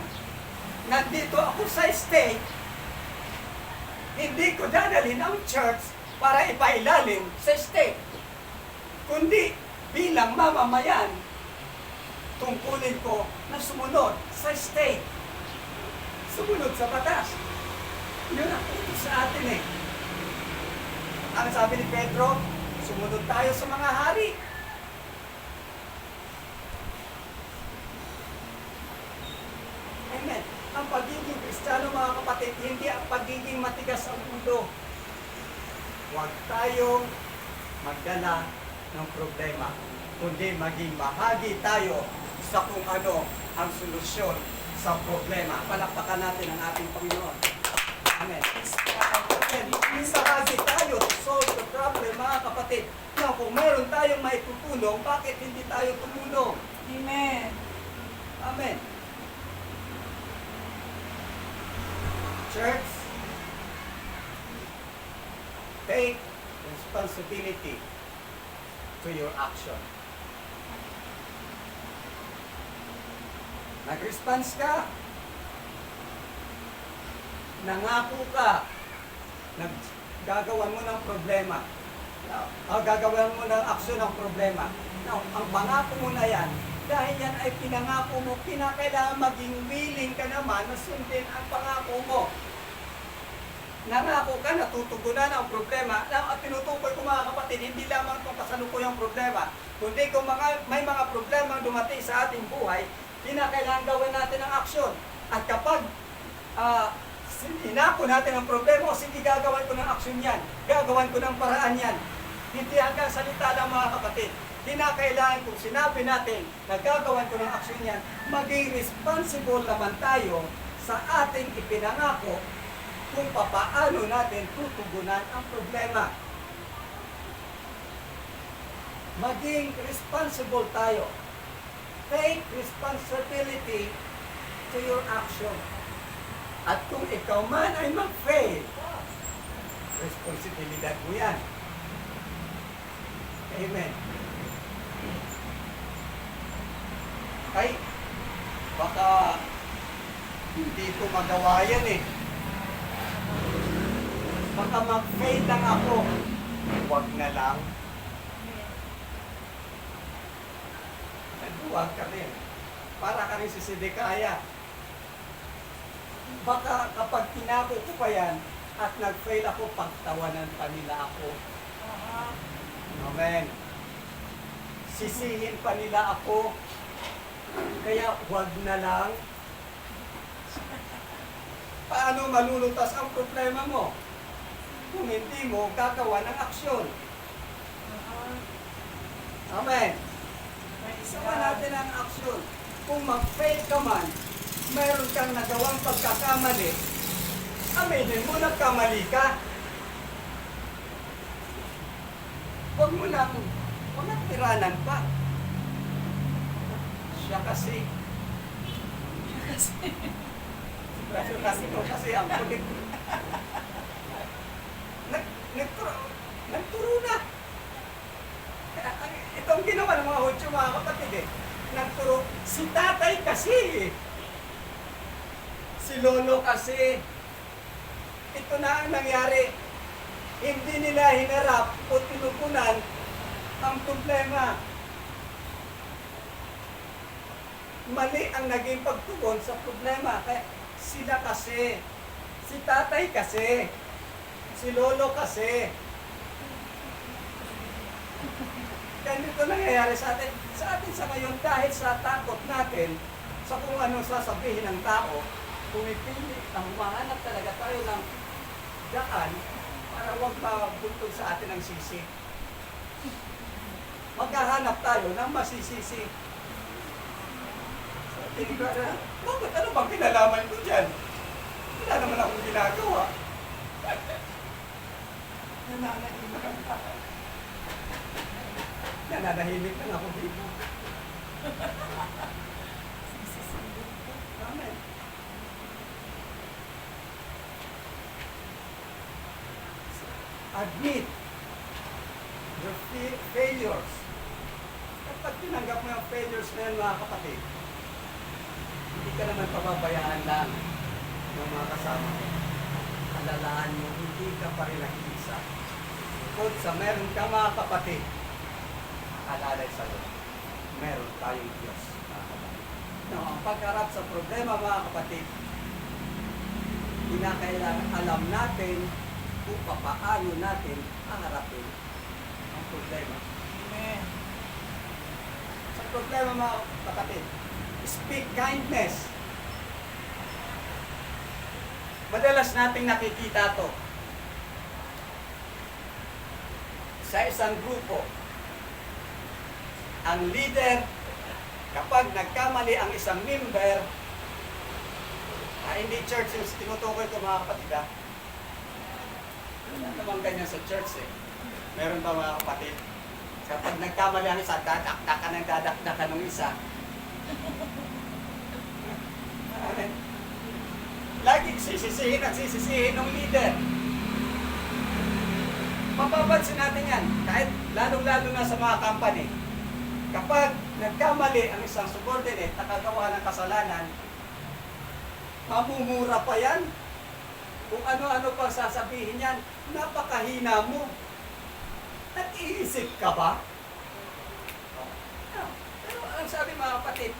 A: nandito ako sa state, hindi ko dadalhin ang church para ipailalim sa state. Kundi bilang mamamayan, tungkulin ko na sumunod sa state. Sumunod sa batas. Yun ang ito sa atin eh. Ang sabi ni Pedro, sumunod tayo sa mga hari. Amen. Ang pagiging Kristiyano mga kapatid, hindi ang pagiging matigas ang ulo. Huwag tayong magdala ng problema, kundi maging bahagi tayo sa kung ano ang solusyon sa problema. Palakpakan natin ang ating Panginoon. Amen. Maging bahagi tayo to solve the problem mga kapatid. Now, kung meron tayong maitutulong, bakit hindi tayo tumulong?
B: Amen.
A: Amen. Church, take responsibility to your action. Nag-response ka, nangako ka, gagawan mo ng problema. Gagawan mo ng aksyon ng problema. Now, ang pangako mo na yan, dahil yan ay pinangako mo, kinakailangan maging willing ka naman na sundin ang pangako mo. Nangako ka, natutugunan ang problema. Ang tinutukoy ko mga kapatid, hindi lamang itong kasalukuyang problema, kundi kung may mga problema dumating sa ating buhay, kinakailangan gawin natin ang aksyon. At kapag hinako natin ang problema, o sige gagawin ko ng aksyon yan, gagawin ko ng paraan yan. Hindi hanggang salita lang mga kapatid. Kinakailangan kung sinabi natin na gagawin ko ng aksyon yan, maging responsible naman tayo sa ating ipinangako kung papaano natin tutugunan ang problema. Maging responsible tayo. Take responsibility to your action. At kung ikaw man ay mag-fail, responsibilidad mo yan. Amen. Ay, baka hindi ko magawa yan eh. Baka mag-fail lang ako. Huwag na lang. Huwag ka rin. Para ka rin si Sidekaya. Baka kapag tinako ko pa yan at nag-fail ako, pagtawanan pa nila ako. Amen. Sisihin pa nila ako. Kaya huwag na lang. Paano malulutas ang problema mo? Kung hindi mo gagawa ng aksyon. Amen. Gawa natin ang aksyon. Kung mag-fail ka man, mayroon kang nagawang pagkakamali, aminin mo nagkamali ka. Huwag mo lang tiranan pa. Siya kasi ang kulit. Nagturo na. Itong ginawa ng mga Hudyo, mga kapatid nagturo. Si tatay kasi, si lolo kasi, ito na ang nangyari. Hindi nila hinarap o tinupunan ang problema. Mali ang naging pagtugon sa problema. Kaya sila kasi, si tatay kasi, si lolo kasi. Ganito nangyayari sa atin. Sa atin sa ngayon, dahil sa takot natin, sa kung ano sasabihin ng tao, pumipili ang humahanap talaga tayo ng daan para huwag mabuntog sa atin ang sisi. Maghahanap tayo ng masisisi. So, tingin ko na, bakit ano bang kinalaman ko dyan? Wala naman akong ginagawa. Nananahimik lang ako dito. Amen. Admit your failures. Kapag tinanggap mo yung failures na yan, mga kapatid, hindi ka naman pababayaan lang ng mga kasama mo. Alalahan mo, hindi ka pa rin nakikisa. Kung sa meron ka mga kapatid, alalay sa'yo, meron tayong Diyos, mga kapatid. No, ang pagharap sa problema, mga kapatid, kinakailangan alam natin kung paano natin haharapin ang problema.
B: Amen.
A: Sa problema, mga kapatid, speak kindness. Madalas nating nakikita to sa isang grupo. Ang leader, kapag nagkamali ang isang member, hindi church yung tinutukoy ko, mga kapatid, ha? Wala naman ganyan sa church, eh. Meron ba, mga kapatid? Kapag nagkamali ang isa, dadakdakan ng isa. Amen. Laging sisisihin at sisisihin ng leader. Mapapansin natin yan, kahit lalong-lalo na sa mga company. Kapag nagkamali ang isang subordinate, nakagawa ng kasalanan, mamumura pa yan. Kung ano-ano pa sasabihin yan, napakahina mo. Nag-iisip ka ba? Pero ang sabi, mga kapatid,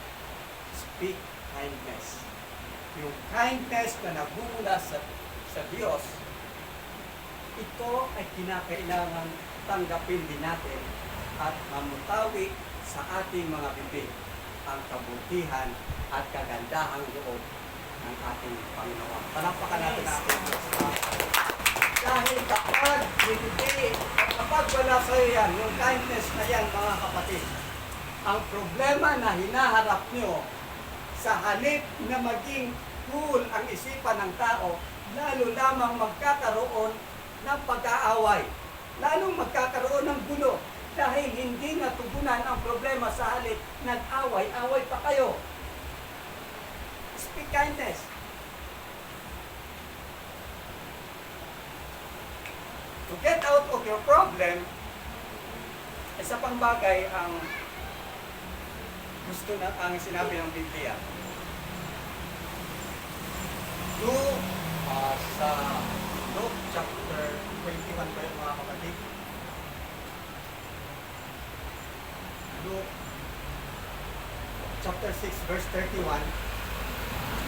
A: speak kindness. Yung kindness na nagmumula sa Diyos, ito ay kinakailangan tanggapin din natin at mamutawi sa ating mga bibig ang kabutihan at kagandahang loob ng ating Panginoon. Palapakan natin ang ating Diyos. Dahil kapag wala sa iyo yan, yung kindness na yan, mga kapatid, ang problema na hinaharap nyo, sa halip na maging cool ang isipan ng tao, lalo lamang magkakaroon ng pag-aaway, lalong magkakaroon ng gulo, dahil hindi natugunan ang problema sa halip, nag-away-away pa kayo. Speak kindness. To get out of your problem, isa pang bagay ang gusto na ang sinabi ng Biblia. Sa Luke chapter 21 ba yung mga kapatid? Luke chapter 6 verse 31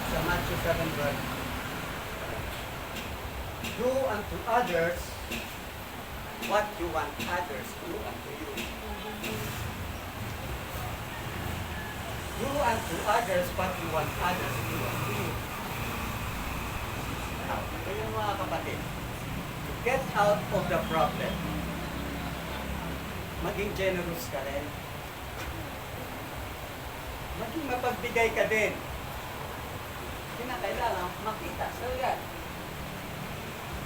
A: sa Matthew 7 verse. Do unto others what you want others to do unto you. Do unto others what you want others to do unto you. Ito yung mga kapatid. To get out of the problem, maging generous ka rin. Maging mapagbigay ka din. Kinakailangan makita sa ulan.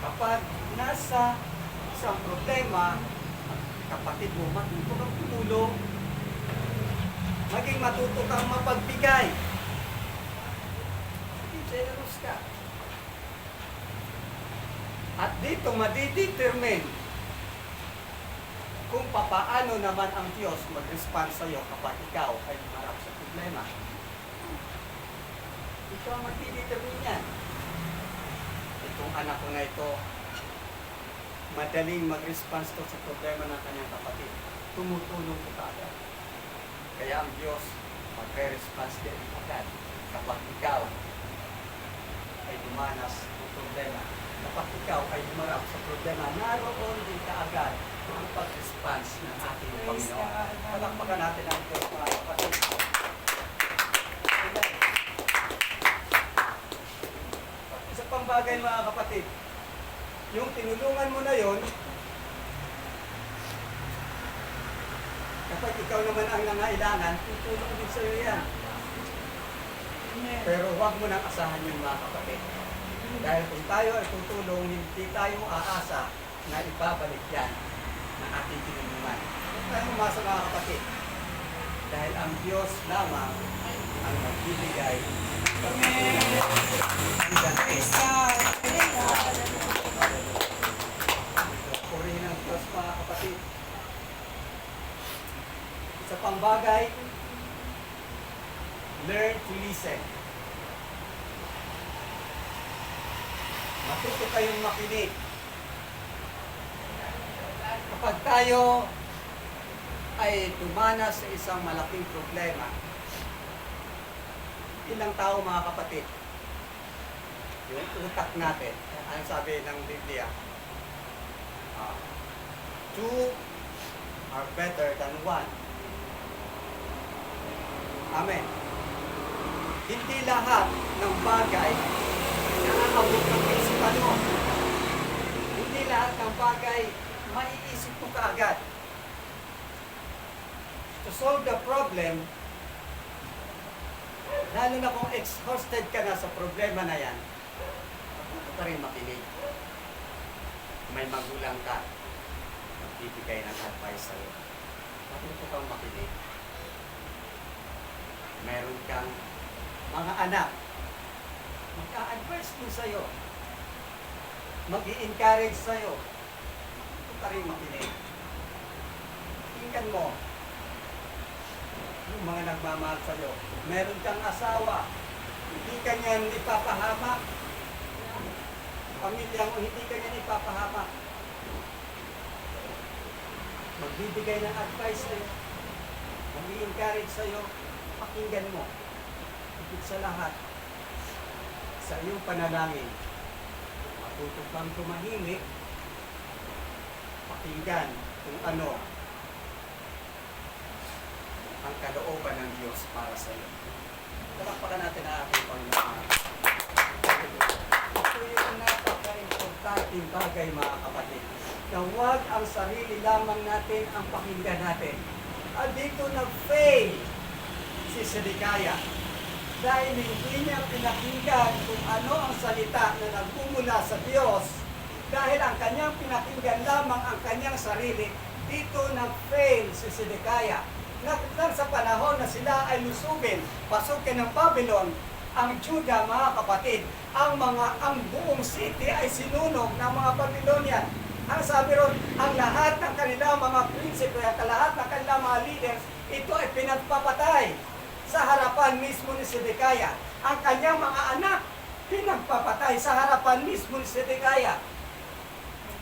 A: Kapag nasa isang problema, kapatid mo, matuto kang tumulong. Maging matuto kang mapagbigay. Maging generous ka. At dito madidetermine kung papaano naman ang Diyos mag-respond sa iyo kapag ikaw ay humarap sa problema. Ito ang magdidetermine yan. Itong anak ko na ito, madaling mag-response to sa problema ng kanyang kapatid. Tumutulong ko agad. Kaya ang Diyos magre-response din agad kapag ikaw ay dumanas ng problema. Kapag ikaw ay humarap sa problema, naroon din ka agad ang pag-response ng ating
B: Praise
A: Panginoon.
B: God.
A: Palakpakan natin ang Diyos, mga kapatid. Amen. Isa pang bagay, mga kapatid, yung tinulungan mo na yon, kapag ikaw naman ang nangailangan, tutulong din sa'yo yan.
B: Amen.
A: Pero huwag mo nang asahan yung mga kapatid. Dahil kung tayo ay tutulong, hindi tayo aasa na ibabalik yan ng ating tinulungan. Huwag tayo umasa, mga kapatid. Dahil ang Diyos lamang ang magbibigay ng pagtulong.
B: Praise God. Praise God.
A: Purihin ang Diyos, mga kapatid. Sa pambagay, learn to listen. Matuto kayong makinig. Kapag tayo ay tumanas sa isang malaking problema, ilang tao, mga kapatid, yung utak natin, ang sabi ng Biblia, two are better than one. Amen. Hindi lahat ng bagay naaabot ng isipan mo. Hindi lahat ng bagay maiisip mo kaagad. To solve the problem, lalo na kung exhausted ka na sa problema na yan, matuto ka rin makinig. May magulang ka, magbibigay ng advice sa'yo. Matuto kang makinig. Meron kang mga anak, magka-advise din sa'yo, mag-i-encourage sa'yo, ito ka rin makinig. Tingnan mo, yung mga nagmamahal sa'yo, meron kang asawa, hindi ka niyan ipapahamak, pamilya mo, hindi ka niyan ipapahamak, magbibigay ng advice sa'yo, mag-i-encourage sa'yo, pakinggan mo. Higit sa lahat, sa iyong panalangin, matuto kang tumahimik, pakinggan kung ano ang kalooban ng Diyos para sa iyo. Palakpakan natin ang ating Panginoon. Ito yung napaka-importanting bagay, mga kapatid, na huwag ang sarili lamang natin ang pakinggan natin. At dito nag-fail si Sedekaya dahil hindi niya pinakinggan kung ano ang salita na nagmumula sa Diyos, dahil ang kanyang pinakinggan lamang ang kanyang sarili. Dito nag-fail si Sedekaya. Nang sa panahon na sila ay lusubin, pasukin ng Babylon, ang Juda, mga kapatid, ang buong city ay sinunog ng mga Babylonian. Ang sabi ron, ang lahat ng kanilang mga prinsipe at lahat ng kanilang mga leaders, ito ay pinagpapatay sa harapan mismo ni Sedekaya. Ang kanyang mga anak, pinagpapatay sa harapan mismo ni Sedekaya.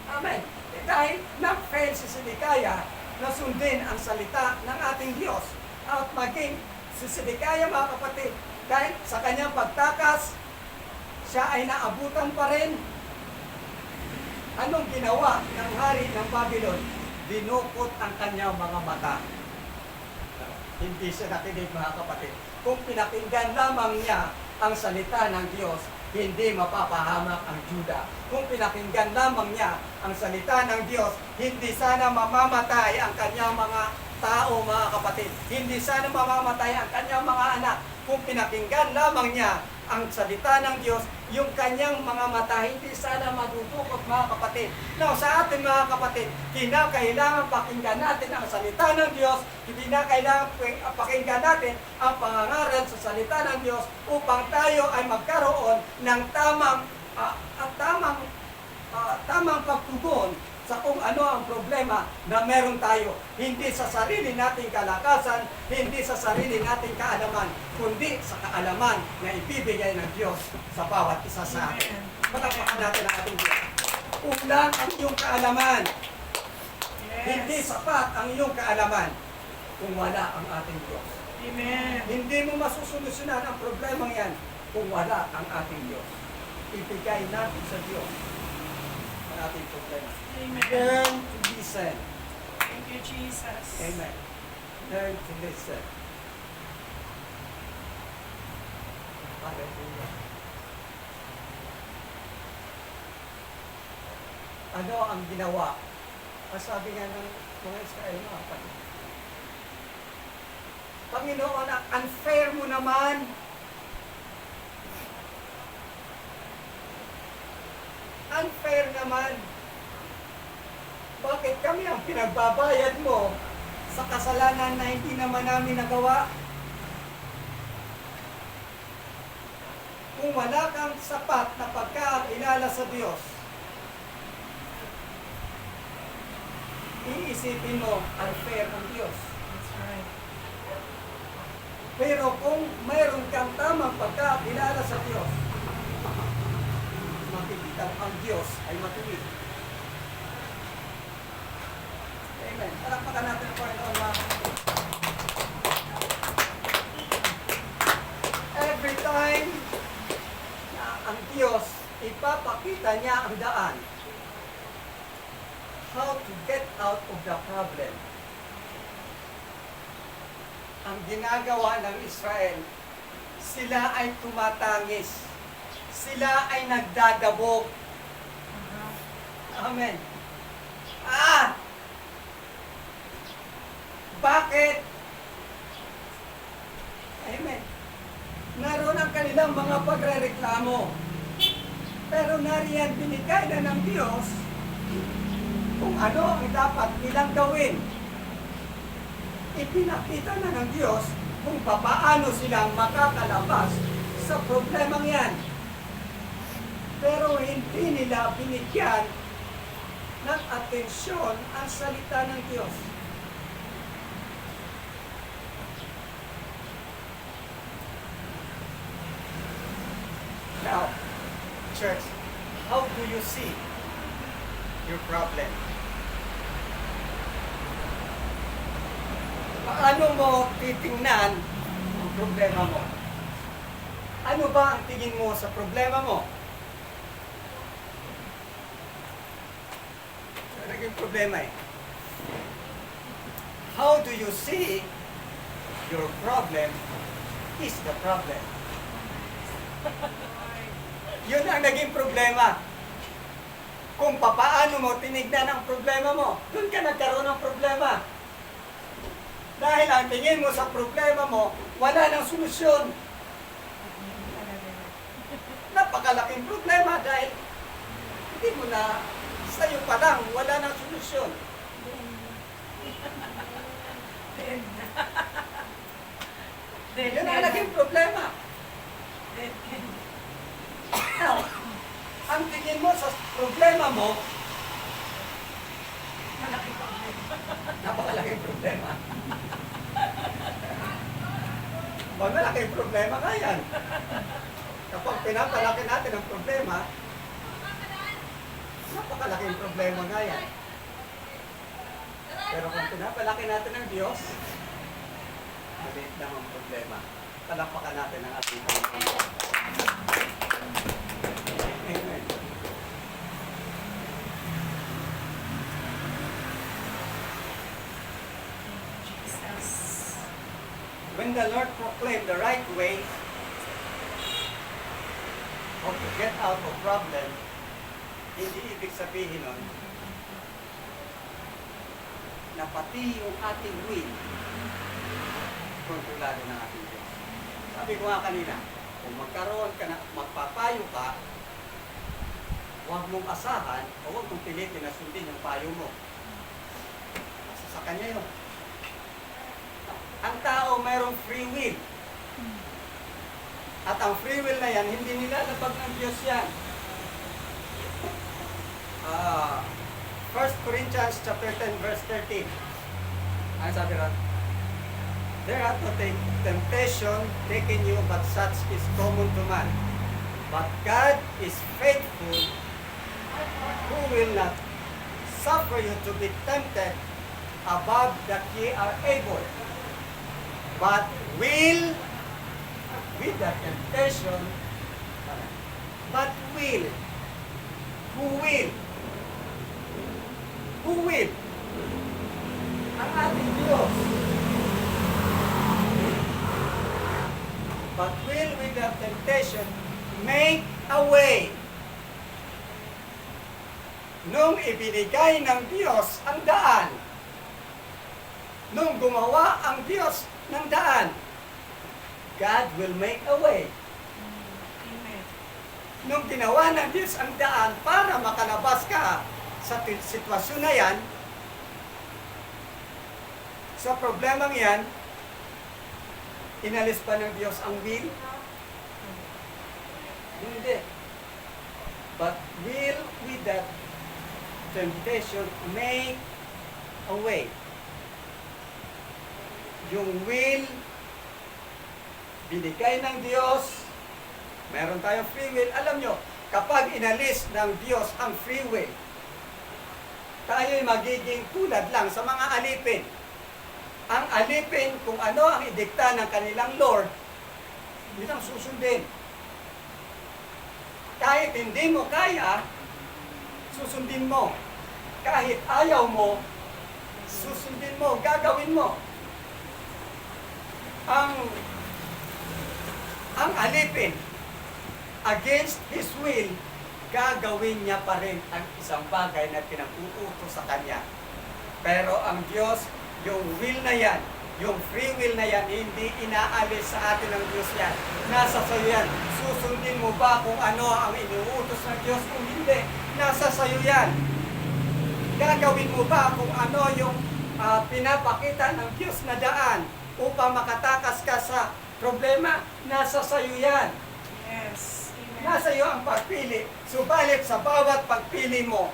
A: Amen. Dahil nag-fail si Sedekaya na sundin ang salita ng ating Diyos. At maging si Sedekaya, mga kapatid, dahil sa kanyang pagtakas, siya ay naabutan pa rin. Anong ginawa ng hari ng Babylon? Dinukot ang kanyang mga mata. Hindi siya nakinig, mga kapatid. Kung pinakinggan lamang niya ang salita ng Diyos, hindi mapapahamak ang Juda. Kung pinakinggan lamang niya ang salita ng Diyos, hindi sana mamamatay ang kanyang mga tao, mga kapatid. Hindi sana mamamatay ang kanyang mga anak. Kung pinakinggan lamang niya ang salita ng Diyos, yung kanyang mga mata hindi sana madudukot, mga kapatid. Now, sa atin, mga kapatid, kinakailangan pakinggan natin ang salita ng Diyos, hindi na kailangan pakinggan natin ang pangangaral sa salita ng Diyos upang tayo ay magkaroon ng tamang pagtugon sa kung ano ang problema na meron tayo. Hindi sa sarili nating kalakasan, hindi sa sarili nating kaalaman, kundi sa kaalaman na ibibigay ng Diyos sa bawat isa sa atin. Palakpakan natin ang ating Diyos. Ulang ang iyong kaalaman. Hindi sapat ang iyong kaalaman kung wala ang ating Diyos.
B: Amen.
A: Hindi mo masusolusyonan ang problemang yan kung wala ang ating Diyos. Ibigay natin sa Diyos ang ating problema.
B: Amen.
A: Learn to listen.
B: you, Jesus.
A: Amen. Learn to listen. Hallelujah. Ano ang ginawa? Ang sabi nga ng mga Israel, mga kapatid. Panginoon, ang unfair mo naman. Unfair naman. Bakit kami ang pinagbabayad mo sa kasalanan na hindi naman namin nagawa? Kung wala kang sapat na pagkakilala sa Diyos, iisipin mo, unfair ang Diyos.
B: That's right.
A: Pero kung mayroon kang tamang pagkakilala sa Diyos, makikita mo ang Diyos ay matuwid. Amen. Palakpakan natin ang Panginoon, mga kapatid. Every time na ang Diyos ipapakita niya ang daan, how to get out of the problem. Ang ginagawa ng Israel, sila ay tumatangis. Sila ay nagdadabog. Amen. Bakit? Amen. Naroon ang kanilang mga pagrereklamo. Pero nariyan binigay na ng Diyos kung ano ang dapat nilang gawin. Ipinakita na ng Diyos kung papaano silang makakalabas sa problemang yan. Pero hindi nila binigyan ng atensyon ang salita ng Diyos. Now, church, how do you see your problem? Paano mo titingnan ang problema mo? Ano ba ang tingin mo sa problema mo? Naging problema eh. How do you see your problem is the problem? Yun ang naging problema. Kung papaano mo tinignan ang problema mo, doon ka nagkaroon ng problema. Dahil ang tingin mo sa problema mo, wala nang solusyon. Napakalaking problema dahil hindi mo na, sa'yo pa lang, wala nang solusyon. Yun ang naging problema. Now, ang tingin mo sa problema mo, napakalaking problema. Malaking problema nga yan. Kapag pinapalaki natin ang problema, napakalaking problema nga yan. Pero kung pinapalaki natin ang Diyos, maliit lang ang problema. Palakpakan natin ang ating Panginoon. Amen.
B: Jesus.
A: When the Lord proclaimed the right way how to get out of problem, hindi ibig sabihin nun na pati yung ating will kontrolado ng ating Diyos. Sabi ko nga kanina, kung magkaroon ka na, magpapayo ka, huwag mong asahan o huwag mong pilitin na sundin yung payo mo. Kasi sa Kanya yun. Ang tao mayroong free will. At ang free will na yan, hindi nilalabag ng Diyos yan. 1 Corinthians chapter 10 verse 13. Ano sabi ron? There hath no temptation taken you, but such is common to man. But God is faithful, who will not suffer you to be tempted above that ye are able, but will, with the temptation, but will, who will, ang ating Diyos. But will with the temptation make a way. Nung ibinigay ng Diyos ang daan, nung gumawa ang Diyos ng daan, God will make a way.
B: Amen.
A: Nung ginawa ng Diyos ang daan para makalabas ka sa sitwasyon na yan, sa problemang yan, inalis pa ng Diyos ang will? Hindi. But will with that temptation make a way. Yung will, binigay ng Diyos, meron tayong free will. Alam nyo, kapag inalis ng Diyos ang free will, tayo'y magiging tulad lang sa mga alipin. Ang alipin, kung ano ang idikta ng kanilang Lord, nilang susundin. Kahit hindi mo kaya, susundin mo. Kahit ayaw mo, susundin mo, gagawin mo. Ang alipin, against his will, gagawin niya pa rin ang isang bagay na pinag-uutos sa kanya. Pero ang Diyos, yung will na yan, yung free will na yan, hindi inaalis sa atin ng Diyos yan. Nasa sayo yan. Susundin mo ba kung ano ang inuutos ng Diyos? Kung hindi, nasa sayo yan. Gagawin mo ba kung ano yung pinapakita ng Diyos na daan upang makatakas ka sa problema? Nasa sayo yan.
B: Yes. Amen.
A: Nasa iyo ang pagpili. Subalit sa bawat pagpili mo,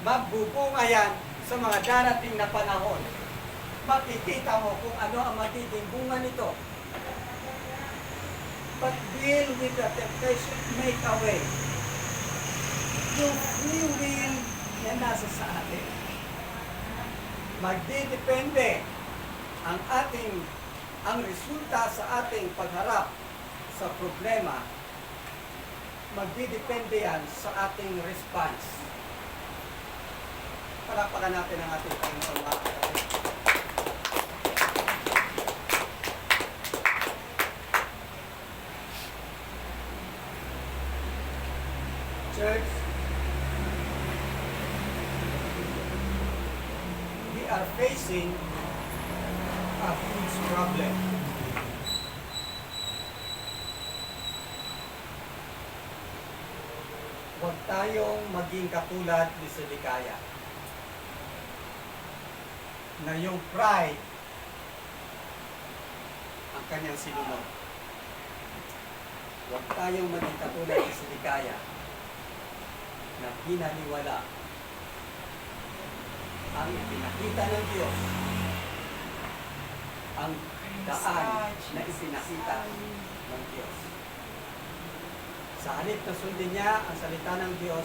A: magbubunga yan sa mga darating na panahon. Makikita mo kung ano ang magiging bunga nito. But deal with the temptation, make a way. Yung free will na nasa sa atin. Magdidepende ang resulta sa ating pagharap sa problema, magdidepende yan sa ating response. Palapakan natin ang ating Panginoon, mga kapatid. Church, we are facing a huge problem. Huwag tayong maging katulad ni Sedekaya, na yung pride ang kanyang sinunod. Huwag tayong maging katulad ni Sedekaya, na pinaniwala ang ipinakita ng Diyos, ang daan na ipinakita ng Diyos. Sa halip na sundin niya ang salita ng Diyos,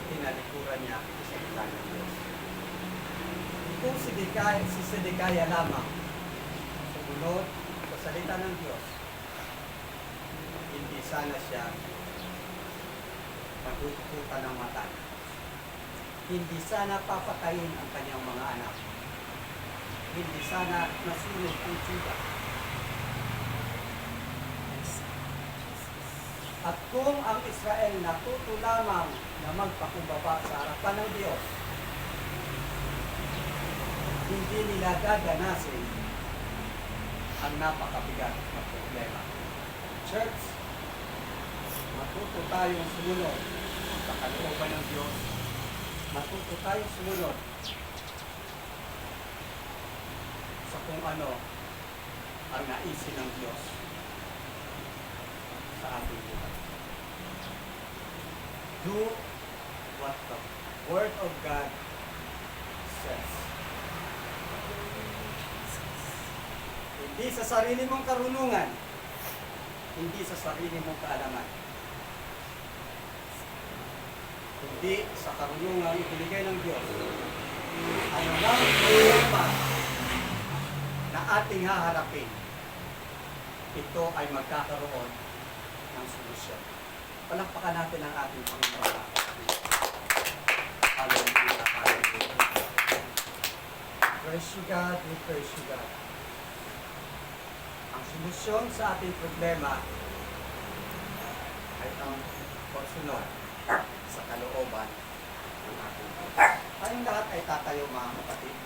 A: tinalikuran niya ang salita ng Diyos. Kung si Sedekaya lamang sumunod sa salita ng Diyos, hindi sana siya magtutukutan ng mata. Hindi sana papatayin ang kanyang mga anak. Hindi sana nasunog ang Juda. At kung ang Israel natuto lamang na magpakumbaba sa harapan ng Diyos, hindi nila gaganasin ang napakabigat na problema. Church, matuto tayong sumunod sa kalooban ng Diyos. Matuto tayong sumunod sa kung ano ang naisin ng Diyos sa ating buhay. Do what the Word of God says. Hindi sa sarili mong karunungan, hindi sa sarili mong kaalaman, kundi sa karunungan ibinigay ng Diyos. Ano lang problema na ating haharapin, ito ay magkakaroon ng solusyon. Palakpakan natin ang ating Panginoon. Hallelujah, hallelujah. Praise you God, we praise you God. Ang solusyon sa ating problema ay ang pagsunod sa kalooban ng ating Diyos. Tayong lahat ay tatayo mga kapatid.